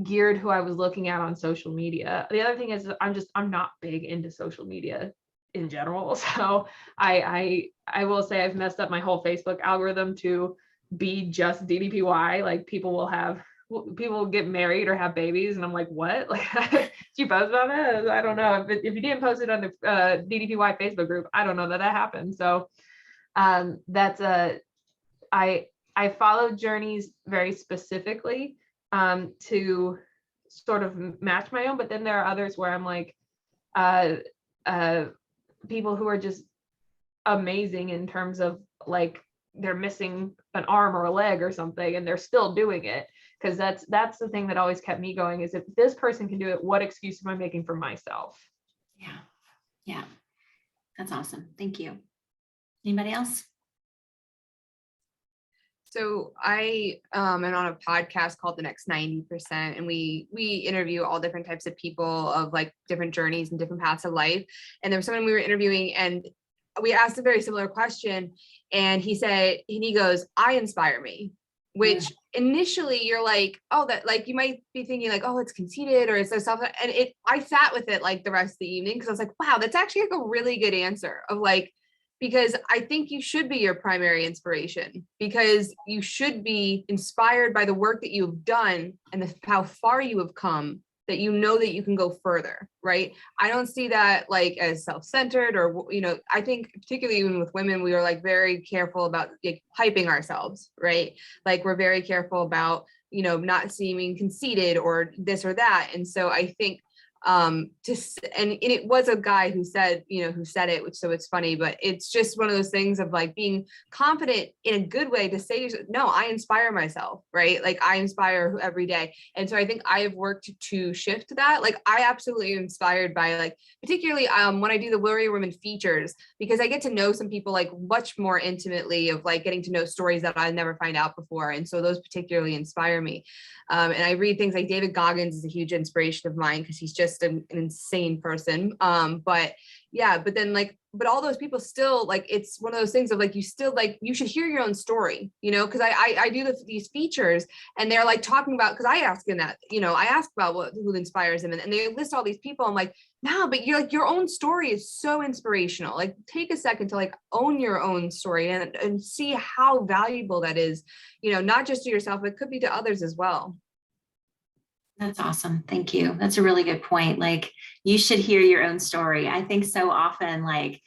geared who I was looking at on social media. The other thing is, I'm not big into social media in general. So I will say I've messed up my whole Facebook algorithm to be just DDPY. Like, people will get married or have babies, and I'm like, what? Like, did you post about it? I don't know. If you didn't post it on the DDPY Facebook group, I don't know that happened. So I followed journeys very specifically to sort of match my own, but then there are others where I'm like, people who are just amazing in terms of, like, they're missing an arm or a leg or something, and they're still doing it. Because that's the thing that always kept me going, is if this person can do it, what excuse am I making for myself? Yeah, that's awesome. Thank you. Anybody else? So I am on a podcast called The Next 90%, and we interview all different types of people of, like, different journeys and different paths of life. And there was someone we were interviewing, and we asked a very similar question, and he goes, I inspire me, which initially you're like, oh, that, like, you might be thinking like, oh, it's conceited, or it's so stuff. And I sat with it like the rest of the evening, because I was like, wow, that's actually like a really good answer of, like, because I think you should be your primary inspiration, because you should be inspired by the work that you've done and how far you have come, that you know that you can go further, right? I don't see that like as self-centered, or, you know, I think particularly even with women, we are like very careful about, like, hyping ourselves, right? Like, we're very careful about, you know, not seeming conceited or this or that. And so I think and it was a guy who said it, which, so it's funny, but it's just one of those things of, like, being confident in a good way to say, no, I inspire myself, right? Like, I inspire every day. And so I think I have worked to shift that. Like, I absolutely am inspired by, like, particularly when I do the Warrior Women features, because I get to know some people, like, much more intimately, of, like, getting to know stories that I never find out before. And so those particularly inspire me. And I read things like David Goggins is a huge inspiration of mine, because he's just an insane person. But then, like, but all those people still, like, it's one of those things of, like, you still, like, you should hear your own story, you know, because I do these features, and they're like talking about, because I ask him that, you know, I ask about who inspires him, and they list all these people. I'm like, no, but you're like, your own story is so inspirational. Like, take a second to, like, own your own story and see how valuable that is, you know, not just to yourself, but it could be to others as well. That's awesome. Thank you. That's a really good point. Like, you should hear your own story. I think so often, like,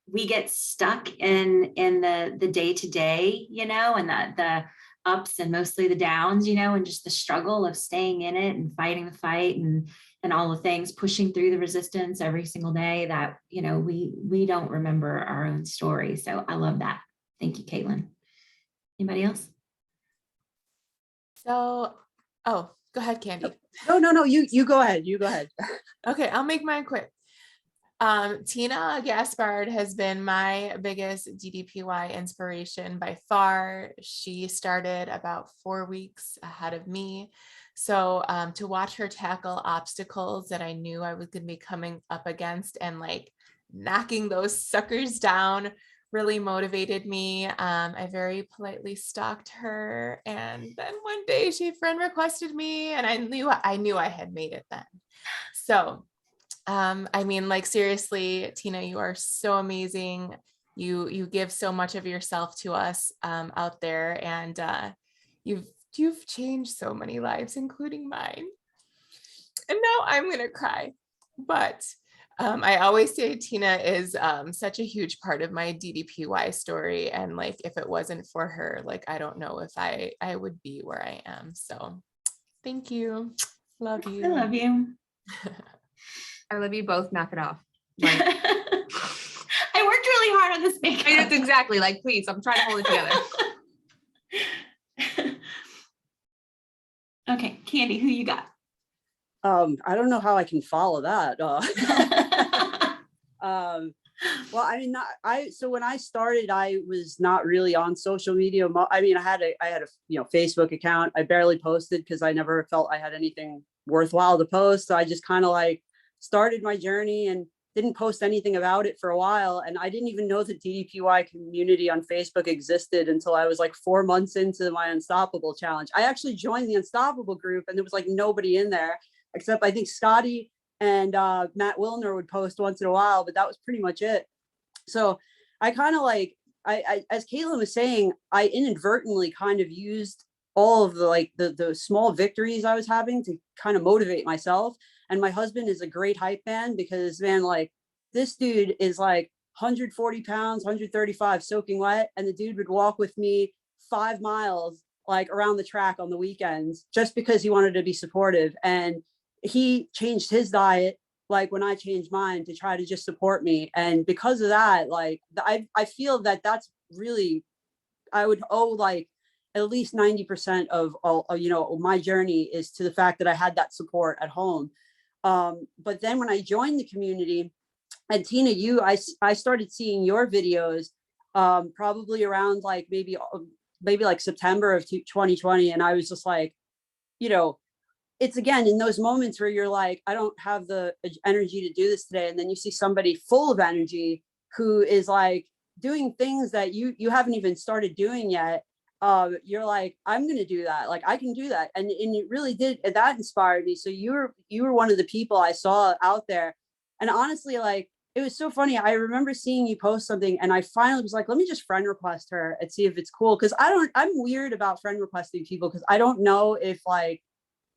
we get stuck in the day-to-day, you know, and the ups and mostly the downs, you know, and just the struggle of staying in it and fighting the fight and all the things, pushing through the resistance every single day, that, you know, we don't remember our own story. So I love that. Thank you, Caitlin. Anybody else? So, oh, go ahead, Candy. No, you go ahead. You go ahead. Okay, I'll make mine quick. Tina Gaspard has been my biggest DDPY inspiration by far. She started about 4 weeks ahead of me. So to watch her tackle obstacles that I knew I was going to be coming up against and like knocking those suckers down really motivated me. I very politely stalked her, and then one day she friend requested me, and I knew I had made it then. So I mean, like, seriously, Tina, you are so amazing. You give so much of yourself to us out there, and you've changed so many lives, including mine. And now I'm gonna cry, but I always say Tina is such a huge part of my DDPY story, and like, if it wasn't for her, like, I don't know if I would be where I am. So thank you. Love you. I love you. I love you both. Knock it off. I worked really hard on this makeup. It's exactly like, please, I'm trying to hold it together. Okay, Candy, who you got? I don't know how I can follow that. Well, I mean, so when I started, I was not really on social media. I mean, I had a Facebook account. I barely posted because I never felt I had anything worthwhile to post. So I just kind of like started my journey and didn't post anything about it for a while. And I didn't even know the DDPY community on Facebook existed until I was like 4 months into my Unstoppable challenge. I actually joined the Unstoppable group, and there was like nobody in there except I think Scotty and Matt Wilner would post once in a while, but that was pretty much it. So I kind of like, I as Caitlin was saying, I inadvertently kind of used all of the small victories I was having to kind of motivate myself. And my husband is a great hype man, because man, like, this dude is like 140 pounds, 135 soaking wet. And the dude would walk with me 5 miles, like around the track on the weekends, just because he wanted to be supportive. And he changed his diet, like when I changed mine, to try to just support me. And because of that, like, I feel that that's really, I would owe like at least 90% of all, my journey is to the fact that I had that support at home. But then when I joined the community, and Tina, I started seeing your videos probably around like maybe like September of 2020. And I was just like, it's again in those moments where you're like, I don't have the energy to do this today. And then you see somebody full of energy who is like doing things that you haven't even started doing yet. You're like, I'm going to do that. Like, I can do that. And it really did. That inspired me. So you were one of the people I saw out there. And honestly, like, it was so funny. I remember seeing you post something, and I finally was like, let me just friend request her and see if it's cool. Cause I'm weird about friend requesting people, because I don't know if like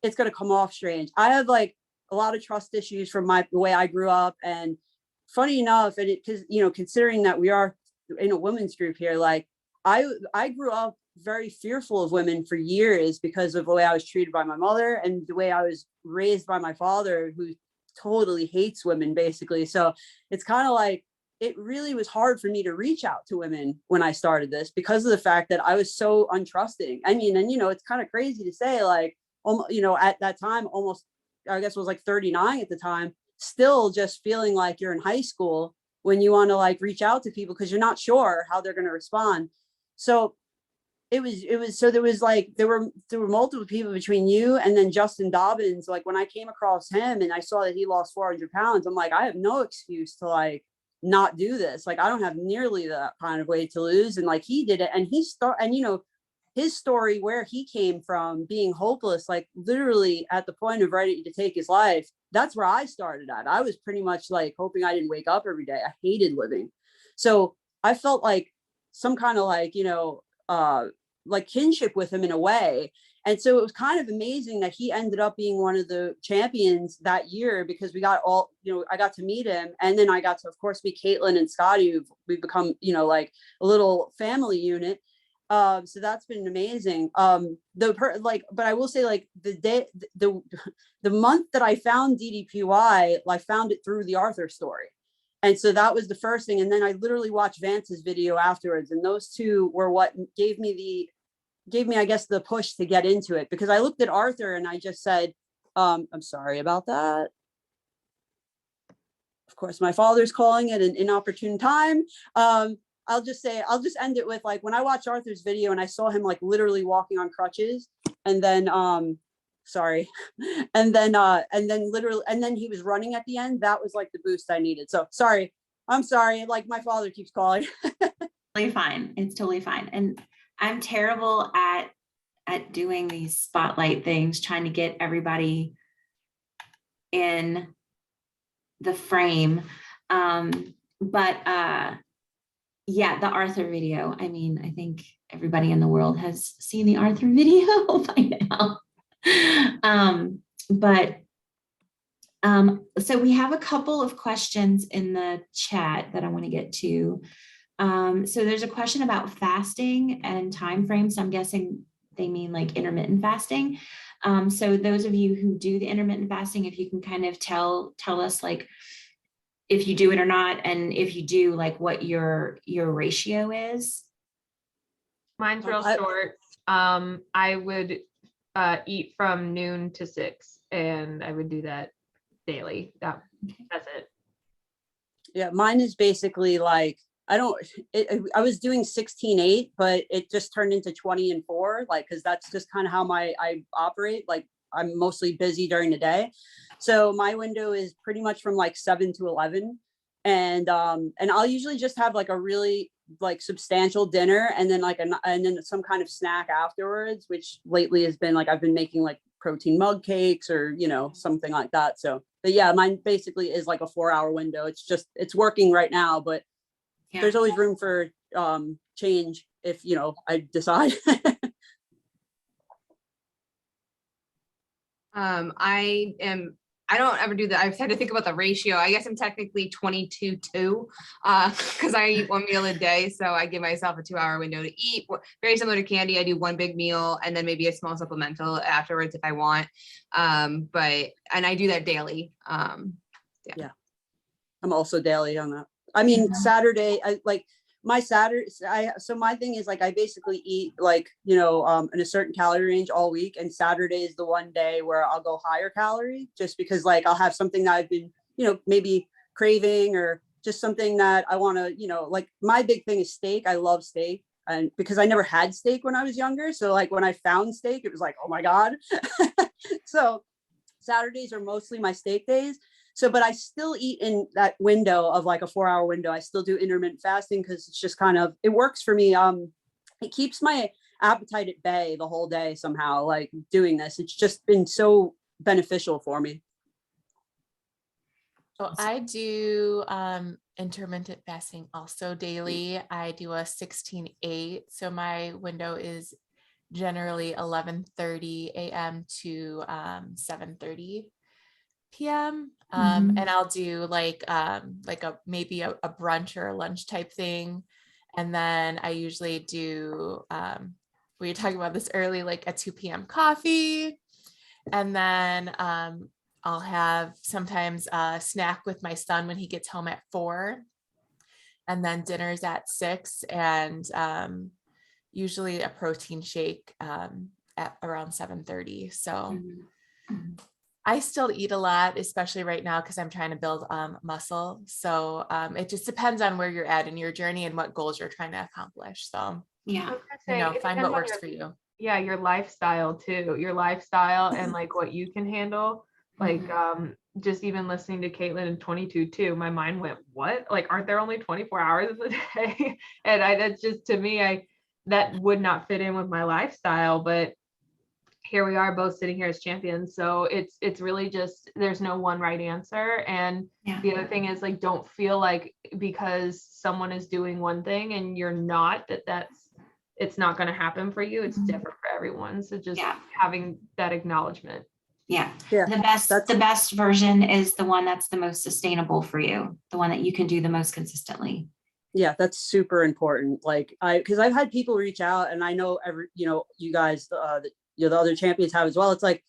it's going to come off strange. I have like a lot of trust issues from the way I grew up. And funny enough, and because, considering that we are in a women's group here, like I grew up very fearful of women for years because of the way I was treated by my mother and the way I was raised by my father, who totally hates women basically. So it's kind of like, it really was hard for me to reach out to women when I started this, because of the fact that I was so untrusting. I mean, and it's kind of crazy to say, like, at that time, almost, I guess it was like 39 at the time, still just feeling like you're in high school when you want to like reach out to people because you're not sure how they're going to respond. So it was so there were multiple people between you and then Justin Dobbins. Like, when I came across him and I saw that he lost 400 pounds, I'm like, I have no excuse to like not do this. Like, I don't have nearly that kind of weight to lose. And like, he did it, and his story, where he came from, being hopeless, like literally at the point of ready to take his life. That's where I started at. I was pretty much like hoping I didn't wake up every day. I hated living. So I felt like some kind of like, like kinship with him in a way. And so it was kind of amazing that he ended up being one of the champions that year, because we got all, I got to meet him. And then I got to, of course, meet Caitlin and Scotty, we've become, like a little family unit. So that's been amazing. But I will say, like, the month that I found DDPY, I found it through the Arthur story. And so that was the first thing. And then I literally watched Vance's video afterwards. And those two were what gave me, I guess, the push to get into it, because I looked at Arthur and I just said, I'm sorry about that. Of course, my father's calling at an inopportune time. I'll just end it with, like, when I watched Arthur's video and I saw him, like, literally walking on crutches, and then and then he was running at the end. That was like the boost I needed. So I'm sorry. Like, my father keeps calling. Totally fine. It's totally fine. And I'm terrible at doing these spotlight things, trying to get everybody in the frame. Yeah, the Arthur video. I mean, I think everybody in the world has seen the Arthur video by now. So we have a couple of questions in the chat that I want to get to. So there's a question about fasting and time frames. So I'm guessing they mean like intermittent fasting. So those of you who do the intermittent fasting, if you can kind of tell us, like, if you do it or not, and if you do, like, what your ratio is. Mine's real short. I would eat from noon to 6, and I would do that daily. That's it. Yeah, mine is basically like, I was doing 16-8, but it just turned into 20 and 4, like, because that's just kind of how I operate. Like, I'm mostly busy during the day. So my window is pretty much from like 7 to 11. And I'll usually just have like a really like substantial dinner, and then and then some kind of snack afterwards, which lately has been like, I've been making like protein mug cakes or, something like that. So, but yeah, mine basically is like a 4-hour window. It's working right now, but Yeah. There's always room for change if, I decide. I don't ever do that. I've had to think about the ratio. I guess I'm technically 22-2 because I eat one meal a day. So I give myself a 2-hour window to eat. Very similar to Candy. I do one big meal and then maybe a small supplemental afterwards if I want. And I do that daily. Yeah. I'm also daily on that. I mean, Saturday, my thing is like, I basically eat like, in a certain calorie range all week. And Saturday is the one day where I'll go higher calorie, just because like I'll have something that I've been, maybe craving, or just something that I want to, like my big thing is steak. I love steak. And because I never had steak when I was younger. So like when I found steak, it was like, oh my God. So Saturdays are mostly my steak days. So, but I still eat in that window of like a 4-hour window. I still do intermittent fasting because it's just kind of, it works for me. It keeps my appetite at bay the whole day somehow, like doing this. It's just been so beneficial for me. So I do intermittent fasting also daily. I do a 16-8. So my window is generally 11:30 a.m. to 7:30 p.m. And I'll do like maybe a brunch or a lunch type thing. And then I usually do, we were talking about this early, like a 2 p.m. coffee. And then I'll have sometimes a snack with my son when he gets home at 4. And then dinner's at 6. And usually a protein shake at around 7:30. So I still eat a lot, especially right now, because I'm trying to build muscle. So it just depends on where you're at in your journey and what goals you're trying to accomplish. So Yeah, find what works for you. Yeah, your lifestyle too. Your lifestyle and like what you can handle. Like just even listening to Caitlin in 22-2, my mind went, what? Like, aren't there only 24 hours in the day? And that's just, to me, that would not fit in with my lifestyle, but here we are both sitting here as champions. So it's really just, there's no one right answer. And the other thing is, like, don't feel like because someone is doing one thing and you're not, it's not going to happen for you. It's different for everyone. So just having that acknowledgement. Yeah. Yeah, The best version is the one that's the most sustainable for you, the one that you can do the most consistently. yeah, that's super important. Like because I've had people reach out, and I know you guys, the other champions have as well. It's like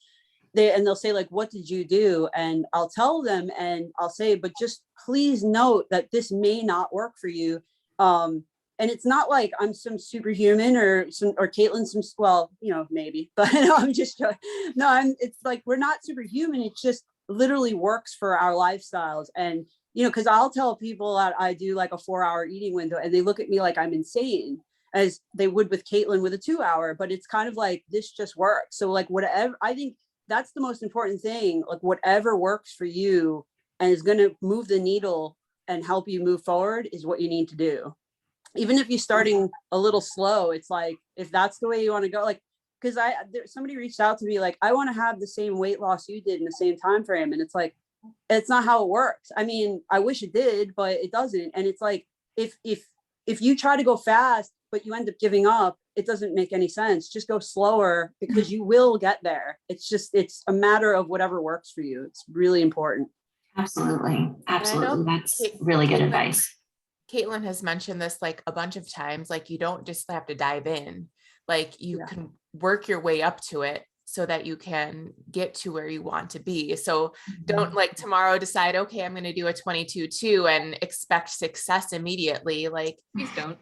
they'll say like, what did you do? And I'll tell them, and I'll say, but just please note that this may not work for you. And it's not like I'm some superhuman or Caitlin well, maybe, but I'm just, it's like, we're not superhuman. It just literally works for our lifestyles. And, cause I'll tell people that I do like a 4-hour eating window, and they look at me like I'm insane, as they would with Caitlin with a 2-hour, but it's kind of like, this just works. So like, whatever, I think that's the most important thing, like whatever works for you and is going to move the needle and help you move forward is what you need to do. Even if you're starting a little slow, it's like, if that's the way you want to go, like, because somebody reached out to me like, I want to have the same weight loss you did in the same time frame. And it's like, it's not how it works. I mean, I wish it did, but it doesn't. And it's like, if you try to go fast, but you end up giving up, it doesn't make any sense. Just go slower, because you will get there. It's a matter of whatever works for you. It's really important. Absolutely. Absolutely. That's Cait- really good Caitlin- advice. Caitlin has mentioned this like a bunch of times, like you don't just have to dive in, like you can work your way up to it so that you can get to where you want to be. So don't like tomorrow decide, okay, I'm going to do a 22-2 and expect success immediately. Like, Please don't.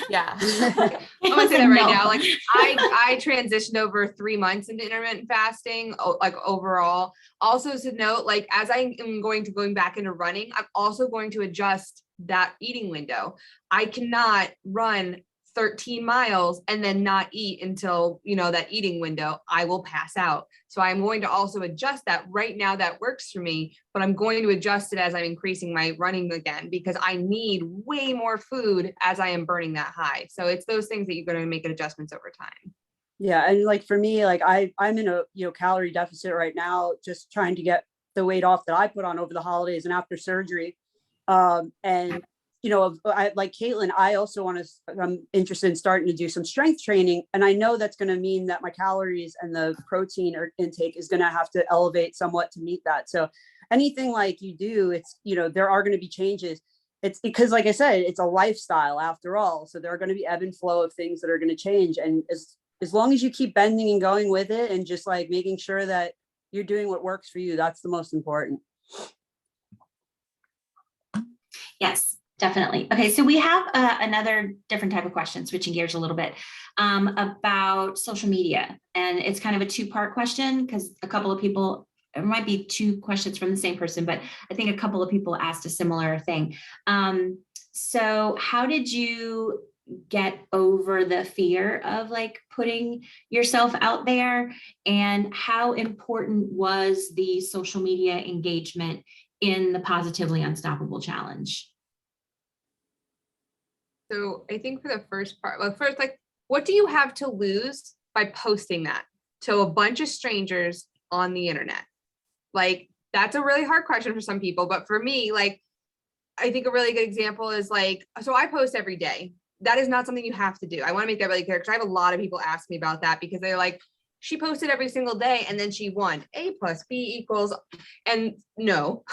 yeah. I'm gonna say that right No. now. Like I transitioned over 3 months into intermittent fasting, like overall. Also to note, like as I am going back into running, I'm also going to adjust that eating window. I cannot run 13 miles and then not eat until, that eating window. I will pass out. So I'm going to also adjust that. Right now that works for me, but I'm going to adjust it as I'm increasing my running again, because I need way more food as I am burning that high. So it's those things that you're going to make adjustments over time. Yeah. And like for me, like I'm in a calorie deficit right now, just trying to get the weight off that I put on over the holidays and after surgery. And I like Caitlin, I'm interested in starting to do some strength training. And I know that's going to mean that my calories and the protein intake is going to have to elevate somewhat to meet that. So anything like you do, it's, there are going to be changes. It's because, like I said, it's a lifestyle after all. So there are going to be ebb and flow of things that are going to change. And as long as you keep bending and going with it and just like making sure that you're doing what works for you, that's the most important. Yes, definitely. Okay, so we have another different type of question, switching gears a little bit, about social media. And it's kind of a 2-part question, because a couple of people, it might be 2 questions from the same person, but I think a couple of people asked a similar thing. So how did you get over the fear of like putting yourself out there, and how important was the social media engagement in the Positively Unstoppable challenge? So I think for the first part, well, first, like, what do you have to lose by posting that to a bunch of strangers on the internet? Like, that's a really hard question for some people, but for me, like, I think a really good example is like, so I post every day. That is not something you have to do. I want to make that really clear, because I have a lot of people ask me about that, because they're like, she posted every single day and then she won A + B =, and no.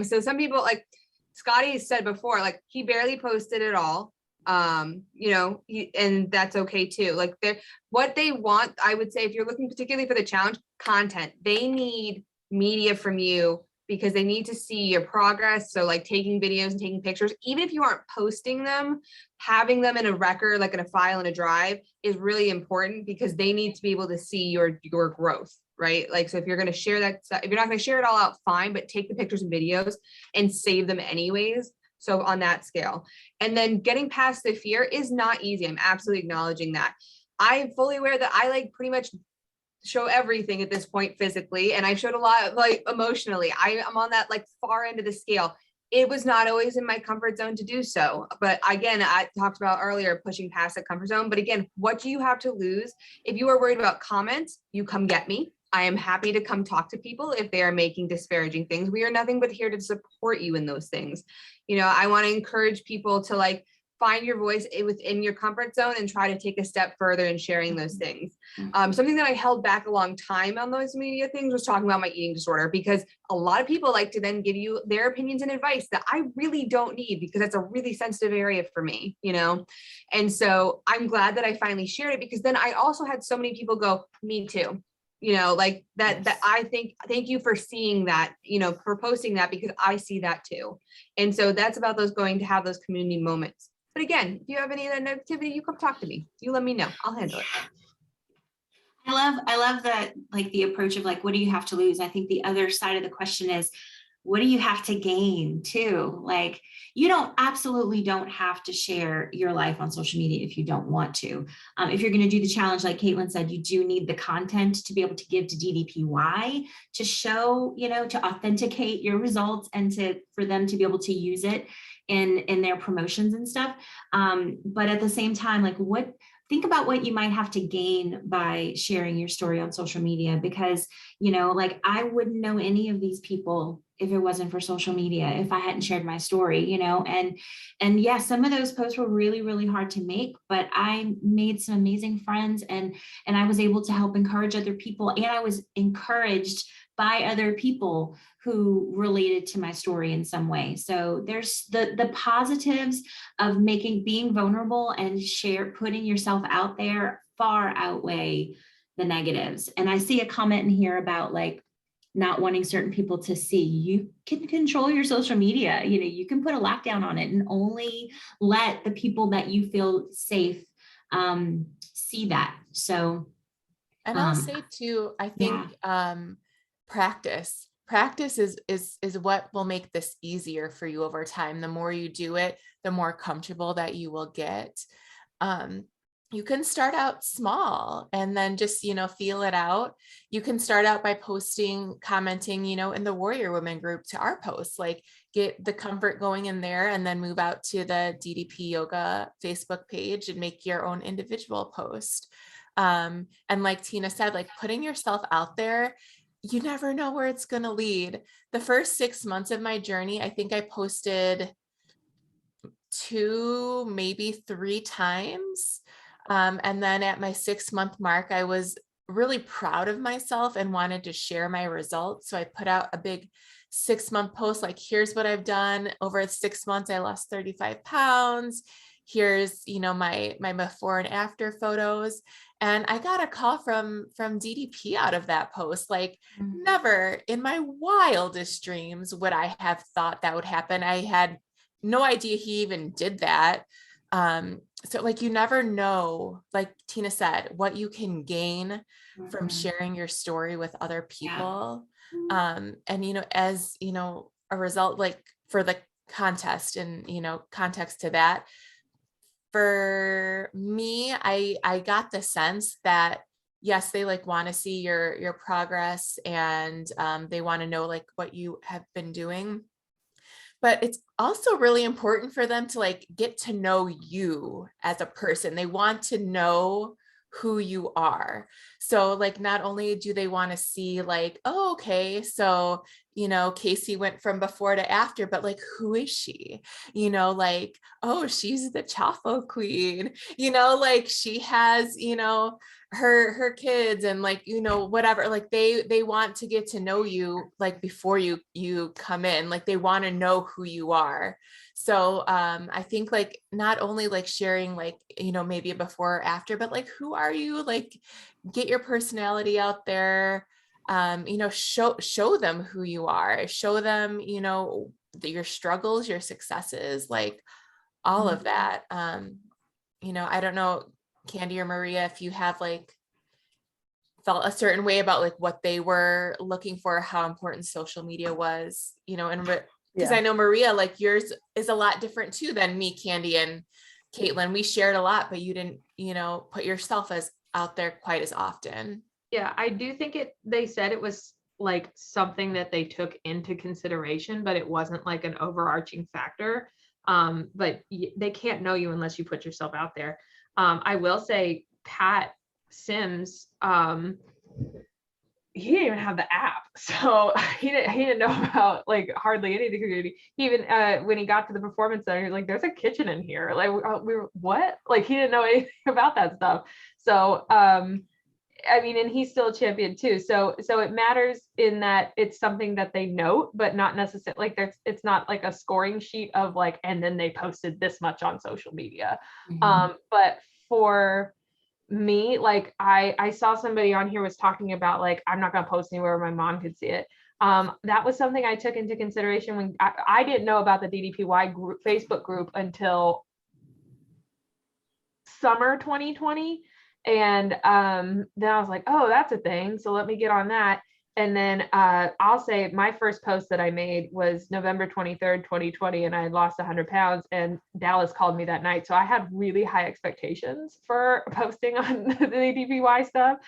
So some people, like Scotty said before, like he barely posted at all. And that's okay too. Like what they want, I would say, if you're looking particularly for the challenge, content, they need media from you, because they need to see your progress. So like taking videos and taking pictures, even if you aren't posting them, having them in a record, like in a file in a drive, is really important, because they need to be able to see your growth, right? Like, so if you're going to share that stuff, if you're not going to share it all out, fine, but take the pictures and videos and save them anyways. So on that scale, and then getting past the fear is not easy. I'm absolutely acknowledging that. I'm fully aware that I like pretty much show everything at this point physically, and I showed a lot like emotionally. I'm on that like far end of the scale. It was not always in my comfort zone to do so, but again, I talked about earlier pushing past that comfort zone. But again, what do you have to lose? If you are worried about comments, you come get me. I am happy to come talk to people if they are making disparaging things. We are nothing but here to support you in those things. I want to encourage people to like find your voice within your comfort zone and try to take a step further in sharing those things. Something that I held back a long time on those media things was talking about my eating disorder, because a lot of people like to then give you their opinions and advice that I really don't need, because that's a really sensitive area for me, you know? And so I'm glad that I finally shared it, because then I also had so many people go, me too. You know, like that I think, thank you for seeing that, you know, for posting that, because I see that too. And so that's about those going to have those community moments. But again, if you have any of that negativity, you come talk to me. You let me know. I'll handle it. I love that, like the approach of like, what do you have to lose? I think the other side of the question is, what do you have to gain too? Like, you absolutely don't have to share your life on social media if you don't want to. If you're going to do the challenge, like Caitlin said, you do need the content to be able to give to DDPY to show, you know, to authenticate your results and for them to be able to use it in their promotions and stuff. But at the same time, like think about what you might have to gain by sharing your story on social media, because, you know, like I wouldn't know any of these people if it wasn't for social media, if I hadn't shared my story, you know, and yeah, some of those posts were really, really hard to make, but I made some amazing friends and I was able to help encourage other people. And I was encouraged by other people who related to my story in some way. So there's the positives of being vulnerable and putting yourself out there far outweigh the negatives. And I see a comment in here about like not wanting certain people to see. You can control your social media. You know, you can put a lockdown on it and only let the people that you feel safe see that. So, and I'll say too, I think practice is what will make this easier for you over time. The more you do it, the more comfortable that you will get. You can start out small and then just, you know, feel it out. You can start out by commenting, you know, in the Warrior Women group to our posts, like get the comfort going in there, and then move out to the DDP Yoga Facebook page and make your own individual post. And like Tina said, like putting yourself out there, you never know where it's going to lead. The first 6 months of my journey, I think I posted 2, maybe 3 times. And then at my 6-month mark, I was really proud of myself and wanted to share my results. So I put out a big 6-month post, like, here's what I've done over 6 months. I lost 35 pounds. Here's, you know, my before and after photos. And I got a call from DDP out of that post. Like, never in my wildest dreams would I have thought that would happen. I had no idea he even did that. So like, you never know, like Tina said, what you can gain from sharing your story with other people. And, you know, as, you know, a result, like for the contest and, you know, context to that, for me, I got the sense that, yes, they like want to see your progress, and they want to know like what you have been doing. But it's also really important for them to like get to know you as a person. They want to know who you are. So like, not only do they want to see like, oh, okay, so, you know, Casey went from before to after, but like, who is she? You know, like, oh, she's the Chaffo queen, you know, like she has, you know, her kids and like, you know, whatever, like they want to get to know you like before you come in, like they want to know who you are. So I think like not only like sharing like, you know, maybe a before or after, but like, who are you? Like, get your personality out there, you know, show them who you are, show them, you know, your struggles, your successes, like all of that. You know, I don't know, Candy or Maria, if you have like felt a certain way about like what they were looking for, how important social media was, you know, and because I know Maria, like yours is a lot different too than me, Candy and Caitlin. We shared a lot, but you didn't, you know, put yourself as out there quite as often. Yeah, I do think they said it was like something that they took into consideration, but it wasn't like an overarching factor. But they can't know you unless you put yourself out there. I will say Pat Sims he didn't even have the app. So he didn't know about like hardly any of the community. He even when he got to the performance center, he was like, there's a kitchen in here. Like we were what? Like he didn't know anything about that stuff. So I mean, and he's still a champion too. So it matters in that it's something that they note, but not necessarily like it's not like a scoring sheet of like, and then they posted this much on social media. But for me, like I saw somebody on here was talking about like, I'm not going to post anywhere where my mom could see it. That was something I took into consideration when I didn't know about the DDPY group, Facebook group until summer 2020. And then I was like, oh, that's a thing. So let me get on that. And then I'll say my first post that I made was November 23rd, 2020, and I had lost 100 pounds. And Dallas called me that night. So I had really high expectations for posting on the DPY stuff.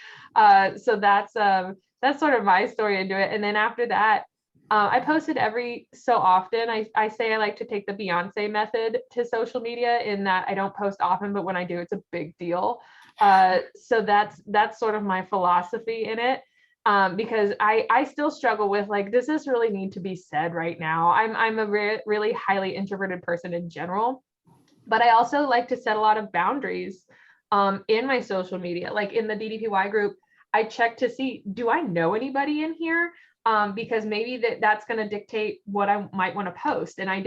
So that's sort of my story into it. And then after that, I posted every so often. I say I like to take the Beyonce method to social media in that I don't post often, but when I do, it's a big deal. So that's sort of my philosophy in it. Because I still struggle with like, does this really need to be said right now? I'm a really highly introverted person in general, but I also like to set a lot of boundaries in my social media. Like in the DDPY group, I check to see, do I know anybody in here? Because maybe that's going to dictate what I might want to post. And I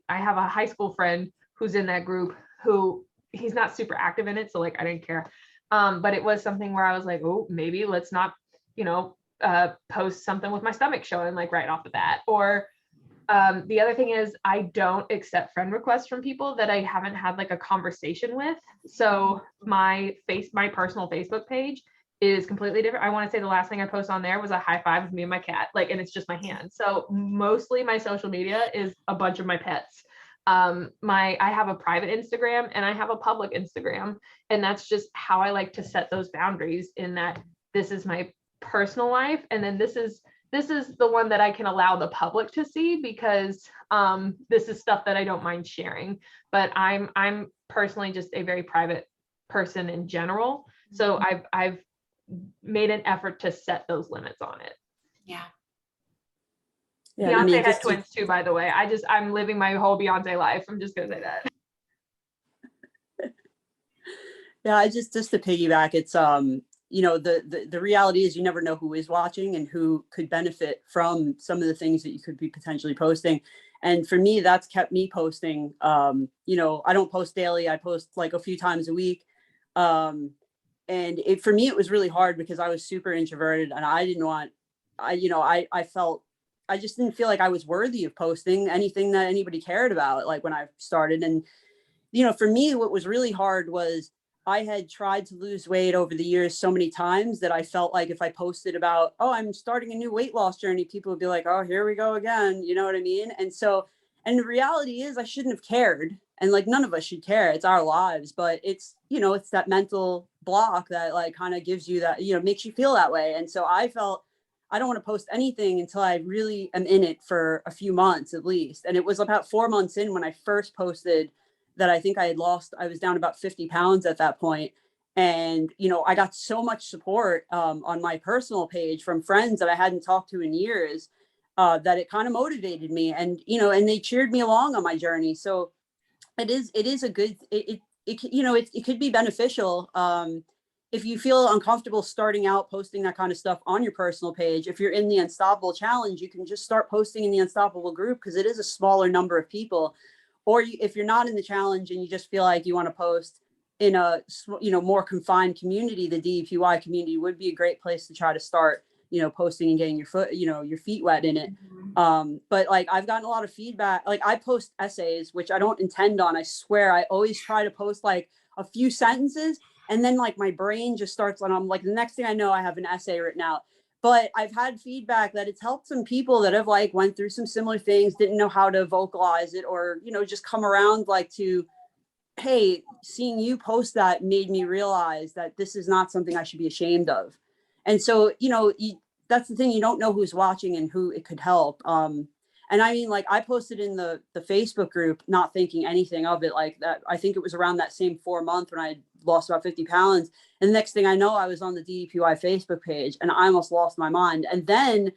have a high school friend who's in that group who he's not super active in it. So like, I didn't care. But it was something where I was like, oh, maybe let's not, post something with my stomach showing like right off the bat. Or the other thing is I don't accept friend requests from people that I haven't had like a conversation with. So my personal Facebook page is completely different. I want to say the last thing I posted on there was a high five of me and my cat, like, and it's just my hand. So mostly my social media is a bunch of my pets. I have a private Instagram and I have a public Instagram, and that's just how I like to set those boundaries in that this is my personal life. And then this is the one that I can allow the public to see because this is stuff that I don't mind sharing, but I'm personally just a very private person in general. So I've made an effort to set those limits on it. Yeah. Beyonce had twins too, by the way. I'm living my whole Beyonce life. I'm just gonna say that. Yeah, just to piggyback, it's the reality is you never know who is watching and who could benefit from some of the things that you could be potentially posting. And for me, that's kept me posting. I don't post daily. I post like a few times a week. And for me, it was really hard because I was super introverted and I just didn't feel like I was worthy of posting anything that anybody cared about, like when I started. And, for me, what was really hard was I had tried to lose weight over the years so many times that I felt like if I posted about, oh, I'm starting a new weight loss journey, people would be like, oh, here we go again. You know what I mean? And the reality is I shouldn't have cared. And like, none of us should care. It's our lives, but it's that mental block that like kind of gives you that, makes you feel that way. And so I felt I don't want to post anything until I really am in it for a few months at least. And it was about 4 months in when I first posted that I think I was down about 50 pounds at that point. And, I got so much support on my personal page from friends that I hadn't talked to in years that it kind of motivated me and, and they cheered me along on my journey. So it is a good, it could be beneficial. If you feel uncomfortable starting out posting that kind of stuff on your personal page, if you're in the Unstoppable Challenge, you can just start posting in the Unstoppable group because it is a smaller number of people. Or if you're not in the challenge and you just feel like you want to post in a more confined community, the DEPY community would be a great place to try to start, posting and getting your feet wet in it. But like I've gotten a lot of feedback. Like I post essays, which I don't intend on. I swear I always try to post like a few sentences. And then like my brain just starts and I'm like, the next thing I know, I have an essay written out. But I've had feedback that it's helped some people that have like went through some similar things, didn't know how to vocalize it or, just come around like to, hey, seeing you post that made me realize that this is not something I should be ashamed of. And so, that's the thing. You don't know who's watching and who it could help. And I mean, like I posted in the Facebook group, not thinking anything of it like that. I think it was around that same 4 month when I lost about 50 pounds. And the next thing I know, I was on the DDPY Facebook page and I almost lost my mind. And then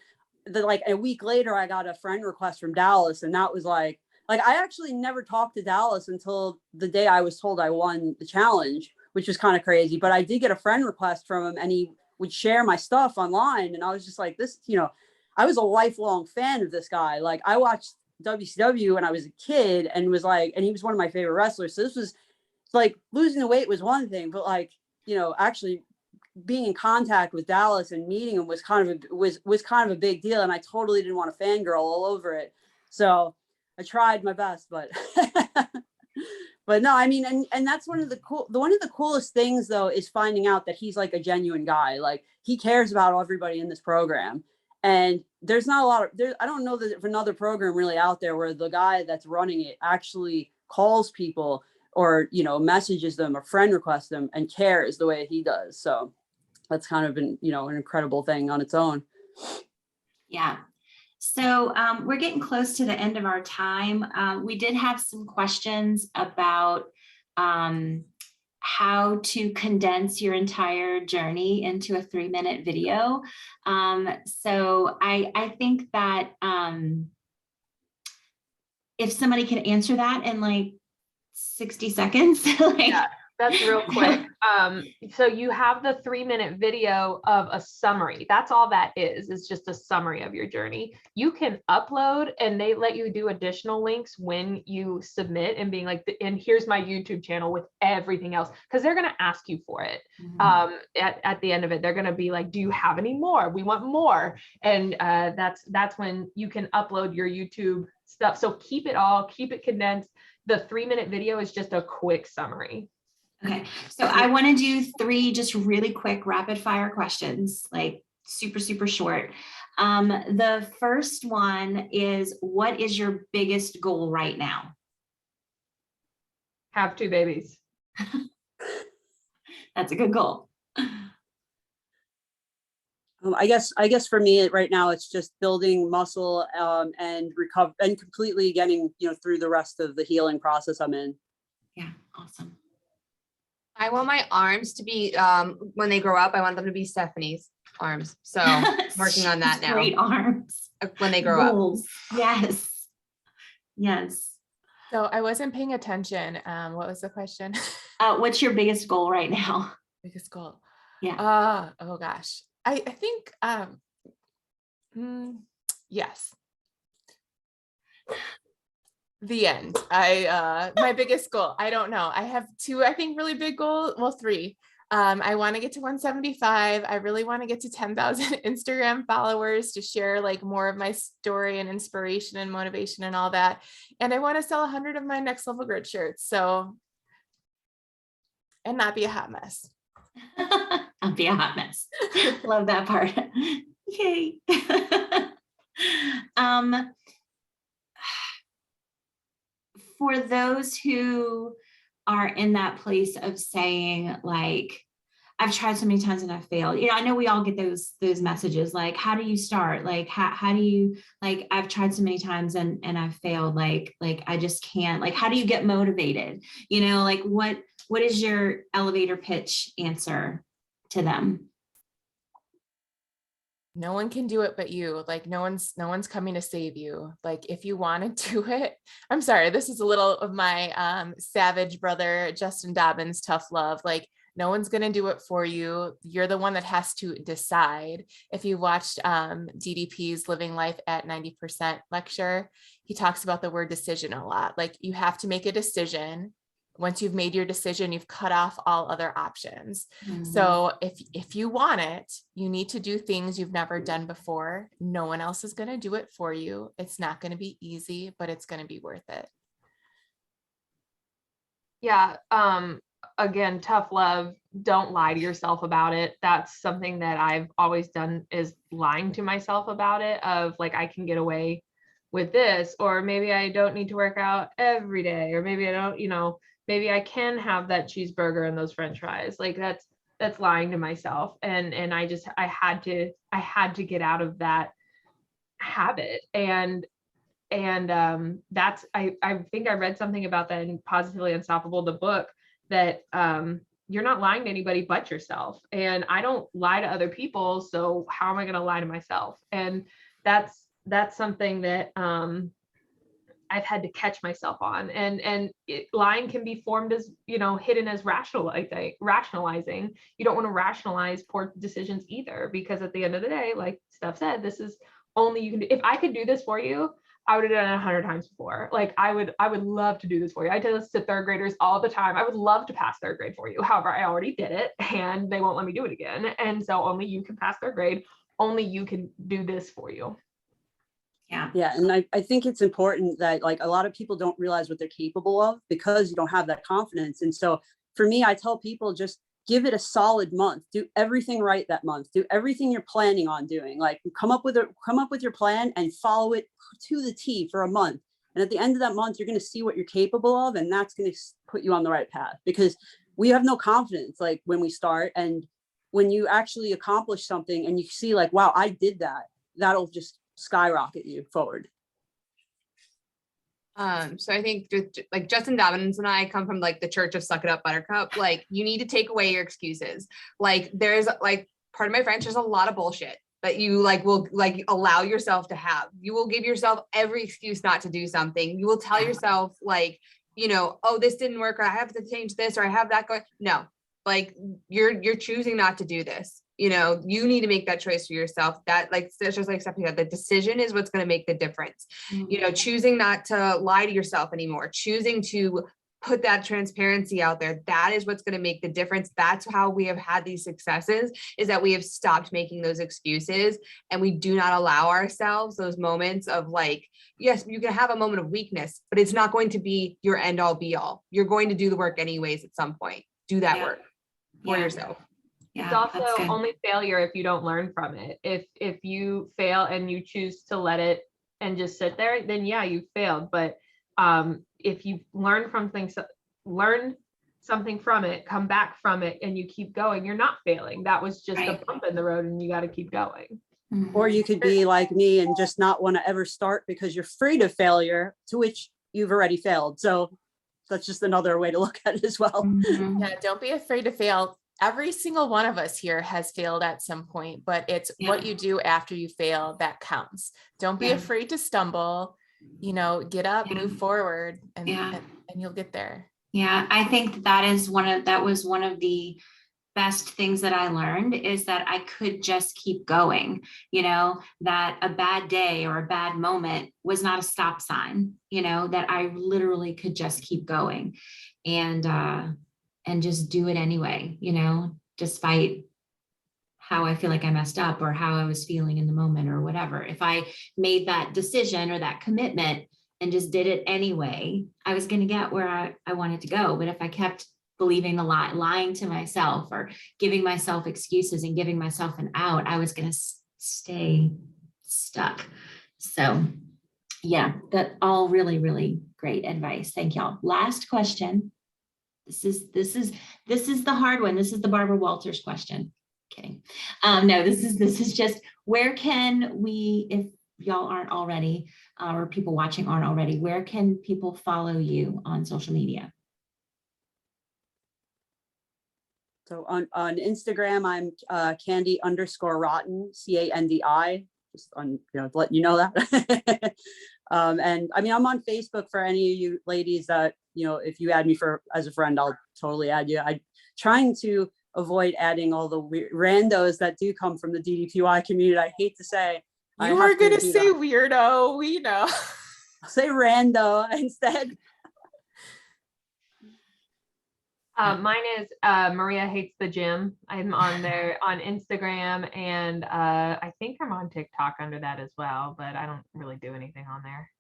like a week later, I got a friend request from Dallas. And that was like I actually never talked to Dallas until the day I was told I won the challenge, which was kind of crazy. But I did get a friend request from him and he would share my stuff online. And I was just like, this, you know, I was a lifelong fan of this guy. Like I watched WCW when I was a kid and was like, and he was one of my favorite wrestlers. So this was like losing the weight was one thing, but like, you know, actually being in contact with Dallas and meeting him was kind of a big deal. And I totally didn't want to fangirl all over it. So I tried my best, but but no, I mean, and that's one of the coolest things though, is finding out that he's like a genuine guy. Like he cares about everybody in this program. And there's not a lot of I don't know that another program really out there where the guy that's running it actually calls people or, you know, messages them or friend requests them and cares the way he does. So that's kind of been, you know, an incredible thing on its own. Yeah. So we're getting close to the end of our time. We did have some questions about how to condense your entire journey into a 3-minute video. So I think that if somebody can answer that in like 60 seconds, like, Yeah, that's real quick. So you have the 3-minute video of a summary. That's all that is. It's just a summary of your journey. You can upload and they let you do additional links when you submit and being like, and here's my YouTube channel with everything else. Cause they're going to ask you for it. At the end of it, they're going to be like, do you have any more? We want more. And that's when you can upload your YouTube stuff. So keep it condensed. The 3-minute video is just a quick summary. okay. So I want to do 3 just really quick rapid fire questions, like super, super short. The first one is, what is your biggest goal right now? Have 2 babies. That's a good goal. I guess for me right now, it's just building muscle and recover and completely getting, you know, through the rest of the healing process I'm in. Yeah. Awesome. I want my arms to be, when they grow up, I want them to be Stephanie's arms. So I'm working on that now. Great arms. When they grow up. Goals. Yes. Yes. So I wasn't paying attention. What was the question? What's your biggest goal right now? Biggest goal. Yeah. Oh gosh. I think, yes. The end. My biggest goal, I don't know. I have 2, I think, really big goals. Well, 3. I want to get to 175. I really want to get to 10,000 Instagram followers to share like more of my story and inspiration and motivation and all that. And I want to sell 100 of my Next Level Grit shirts. So, and not be a hot mess. I'll be a hot mess. Love that part. Yay. For those who are in that place of saying, like, I've tried so many times and I've failed. You know, I know we all get those messages, like, how do you start? Like, how do you, like, I've tried so many times and I've failed. Like, I just can't, like, how do you get motivated? You know, like what is your elevator pitch answer to them? No one can do it but you. Like no one's coming to save you. Like if you want to do it, I'm sorry, this is a little of my savage brother, Justin Dobbins, tough love. Like no one's going to do it for you. You're the one that has to decide. If you watched DDP's Living Life at 90% lecture, he talks about the word decision a lot. Like you have to make a decision. Once you've made your decision, you've cut off all other options. Mm-hmm. So if you want it, you need to do things you've never done before. No one else is going to do it for you. It's not going to be easy, but it's going to be worth it. Yeah. Again, tough love. Don't lie to yourself about it. That's something that I've always done, is lying to myself about it, of like, I can get away with this, or maybe I don't need to work out every day, or maybe I don't, maybe I can have that cheeseburger and those French fries. Like that's lying to myself. And I had to get out of that habit. And that's, I think I read something about that in Positively Unstoppable, the book, that you're not lying to anybody but yourself. And I don't lie to other people. So how am I going to lie to myself? And that's something that, I've had to catch myself on, and lying can be formed as, hidden as rationalizing. You don't want to rationalize poor decisions either, because at the end of the day, like Steph said, this is only you can do. If I could do this for you, I would have done it 100 times before. Like I would love to do this for you. I tell this to third graders all the time. I would love to pass third grade for you. However, I already did it and they won't let me do it again. And so only you can pass third grade. Only you can do this for you. Yeah. Yeah. And I think it's important that like a lot of people don't realize what they're capable of because you don't have that confidence. And so for me, I tell people just give it a solid month, do everything right that month, do everything you're planning on doing. Like come up with your plan and follow it to the T for a month. And at the end of that month, you're going to see what you're capable of. And that's going to put you on the right path, because we have no confidence like when we start. And when you actually accomplish something and you see like, wow, I did that, that'll just skyrocket you forward. So I think like Justin Dobbins and I come from like the church of suck it up buttercup. Like you need to take away your excuses. Like there's like, pardon my French, there's a lot of bullshit that you like will like allow yourself to have. You will give yourself every excuse not to do something. You will tell yourself like, oh, this didn't work, or I have to change this, or I have that going. No, like you're choosing not to do this. You need to make that choice for yourself. That like, it's just like something that the decision is what's going to make the difference. Mm-hmm. Choosing not to lie to yourself anymore, choosing to put that transparency out there. That is what's going to make the difference. That's how we have had these successes, is that we have stopped making those excuses and we do not allow ourselves those moments of like, yes, you can have a moment of weakness, but it's not going to be your end all be all. You're going to do the work anyways at some point. Do that work for yourself. It's also only failure if you don't learn from it. If you fail and you choose to let it and just sit there, then yeah, you failed. But if you learn something from it, come back from it, and you keep going, you're not failing. That was just a bump in the road, and you got to keep going. Mm-hmm. Or you could be like me and just not want to ever start because you're afraid of failure, to which you've already failed. So that's just another way to look at it as well. Mm-hmm. Yeah, don't be afraid to fail. Every single one of us here has failed at some point, but it's what you do after you fail that counts. Don't be afraid to stumble, get up, move forward, and you'll get there. Yeah, I think that was one of the best things that I learned, is that I could just keep going, that a bad day or a bad moment was not a stop sign, that I literally could just keep going and just do it anyway, despite how I feel like I messed up or how I was feeling in the moment or whatever. If I made that decision or that commitment and just did it anyway, I was going to get where I wanted to go. But if I kept believing the lie, lying to myself or giving myself excuses and giving myself an out, I was going to stay stuck. So yeah, that all really, really great advice. Thank y'all. Last question. This is the hard one. This is the Barbara Walters question. Kidding. No, this is just, where can we, if y'all aren't already, or people watching aren't already, where can people follow you on social media? So on Instagram, I'm Candy_Rotten, CANDI, just on, to let you know that. And I mean, I'm on Facebook for any of you ladies that, if you add me as a friend, I'll totally add you. I'm trying to avoid adding all the randos that do come from the DDPY community. I hate to say. You were going to say weirdo, we know. I'll say rando instead. Mine is Maria Hates the Gym. I'm on there on Instagram, and I think I'm on TikTok under that as well, but I don't really do anything on there.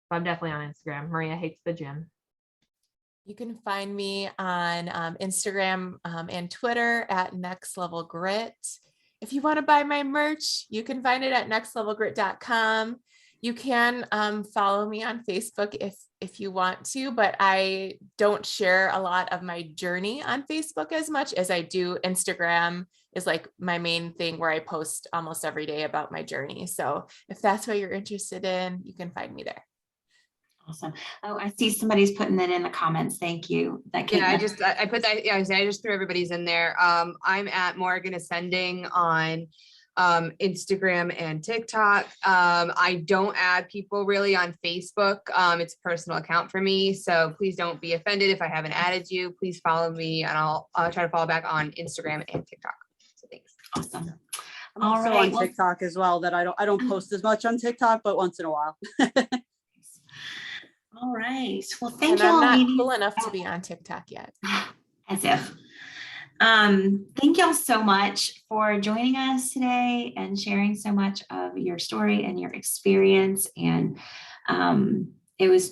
But I'm definitely on Instagram, Maria Hates the Gym. You can find me on Instagram and Twitter at Next Level Grit. If you want to buy my merch, you can find it at nextlevelgrit.com. You can follow me on Facebook if you want to, but I don't share a lot of my journey on Facebook as much as I do. Instagram is like my main thing where I post almost every day about my journey. So if that's what you're interested in, you can find me there. Awesome. Oh, I see somebody's putting that in the comments. Thank you. That Yeah, I Caitlin- put that, yeah, I just threw everybody's in there. I'm at Morgan Ascending on Instagram and TikTok. I don't add people really on Facebook. It's a personal account for me. So please don't be offended if I haven't added you. Please follow me and I'll try to follow back on Instagram and TikTok. So thanks. Awesome. I'm All also right, on well- TikTok as well, that I don't post as much on TikTok, but once in a while. All right. Well, thank And you I'm all. not ladies. cool enough to be on TikTok yet. As if. Thank y'all so much for joining us today and sharing so much of your story and your experience. And it was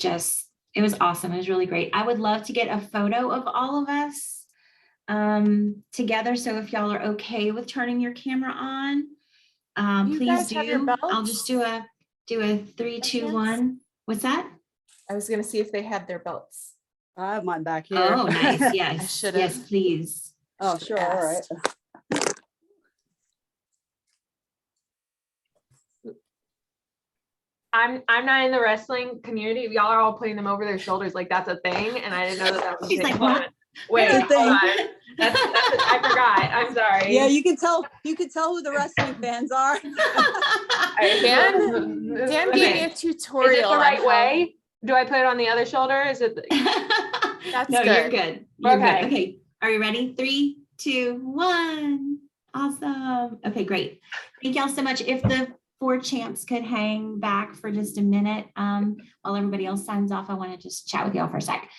awesome. It was really great. I would love to get a photo of all of us together. So if y'all are okay with turning your camera on, You please guys have your do. I'll belts? just do a 3, 2, chance? 1. What's that? I was gonna see if they had their belts. I have mine back here. Oh, nice. Yes. should've- Yes, please. Oh, sure. All right. asked. I'm not in the wrestling community. Y'all are all putting them over their shoulders like that's a thing, and I didn't know that was. She's a like, thing. what? Wait, It's a hold thing. on. I forgot. I'm sorry. Yeah, you can tell who the wrestling fans are. Dan gave me a Is it tutorial. the on right how- way? Do I put it on the other shoulder? Is it? That's No, you're good. good. You're Okay. good. Okay. Are you ready? 3, 2, 1. Awesome. Okay, great. Thank y'all so much. If the 4 champs could hang back for just a minute while everybody else signs off, I want to just chat with y'all for a sec.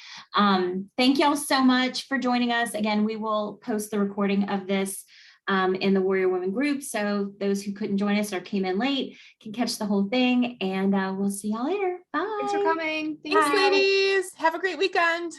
Thank y'all so much for joining us. Again, we will post the recording of this in the Warrior Women group. So those who couldn't join us or came in late can catch the whole thing. And we'll see y'all later. Bye. Thanks for coming. Thanks, Bye. ladies. Have a great weekend.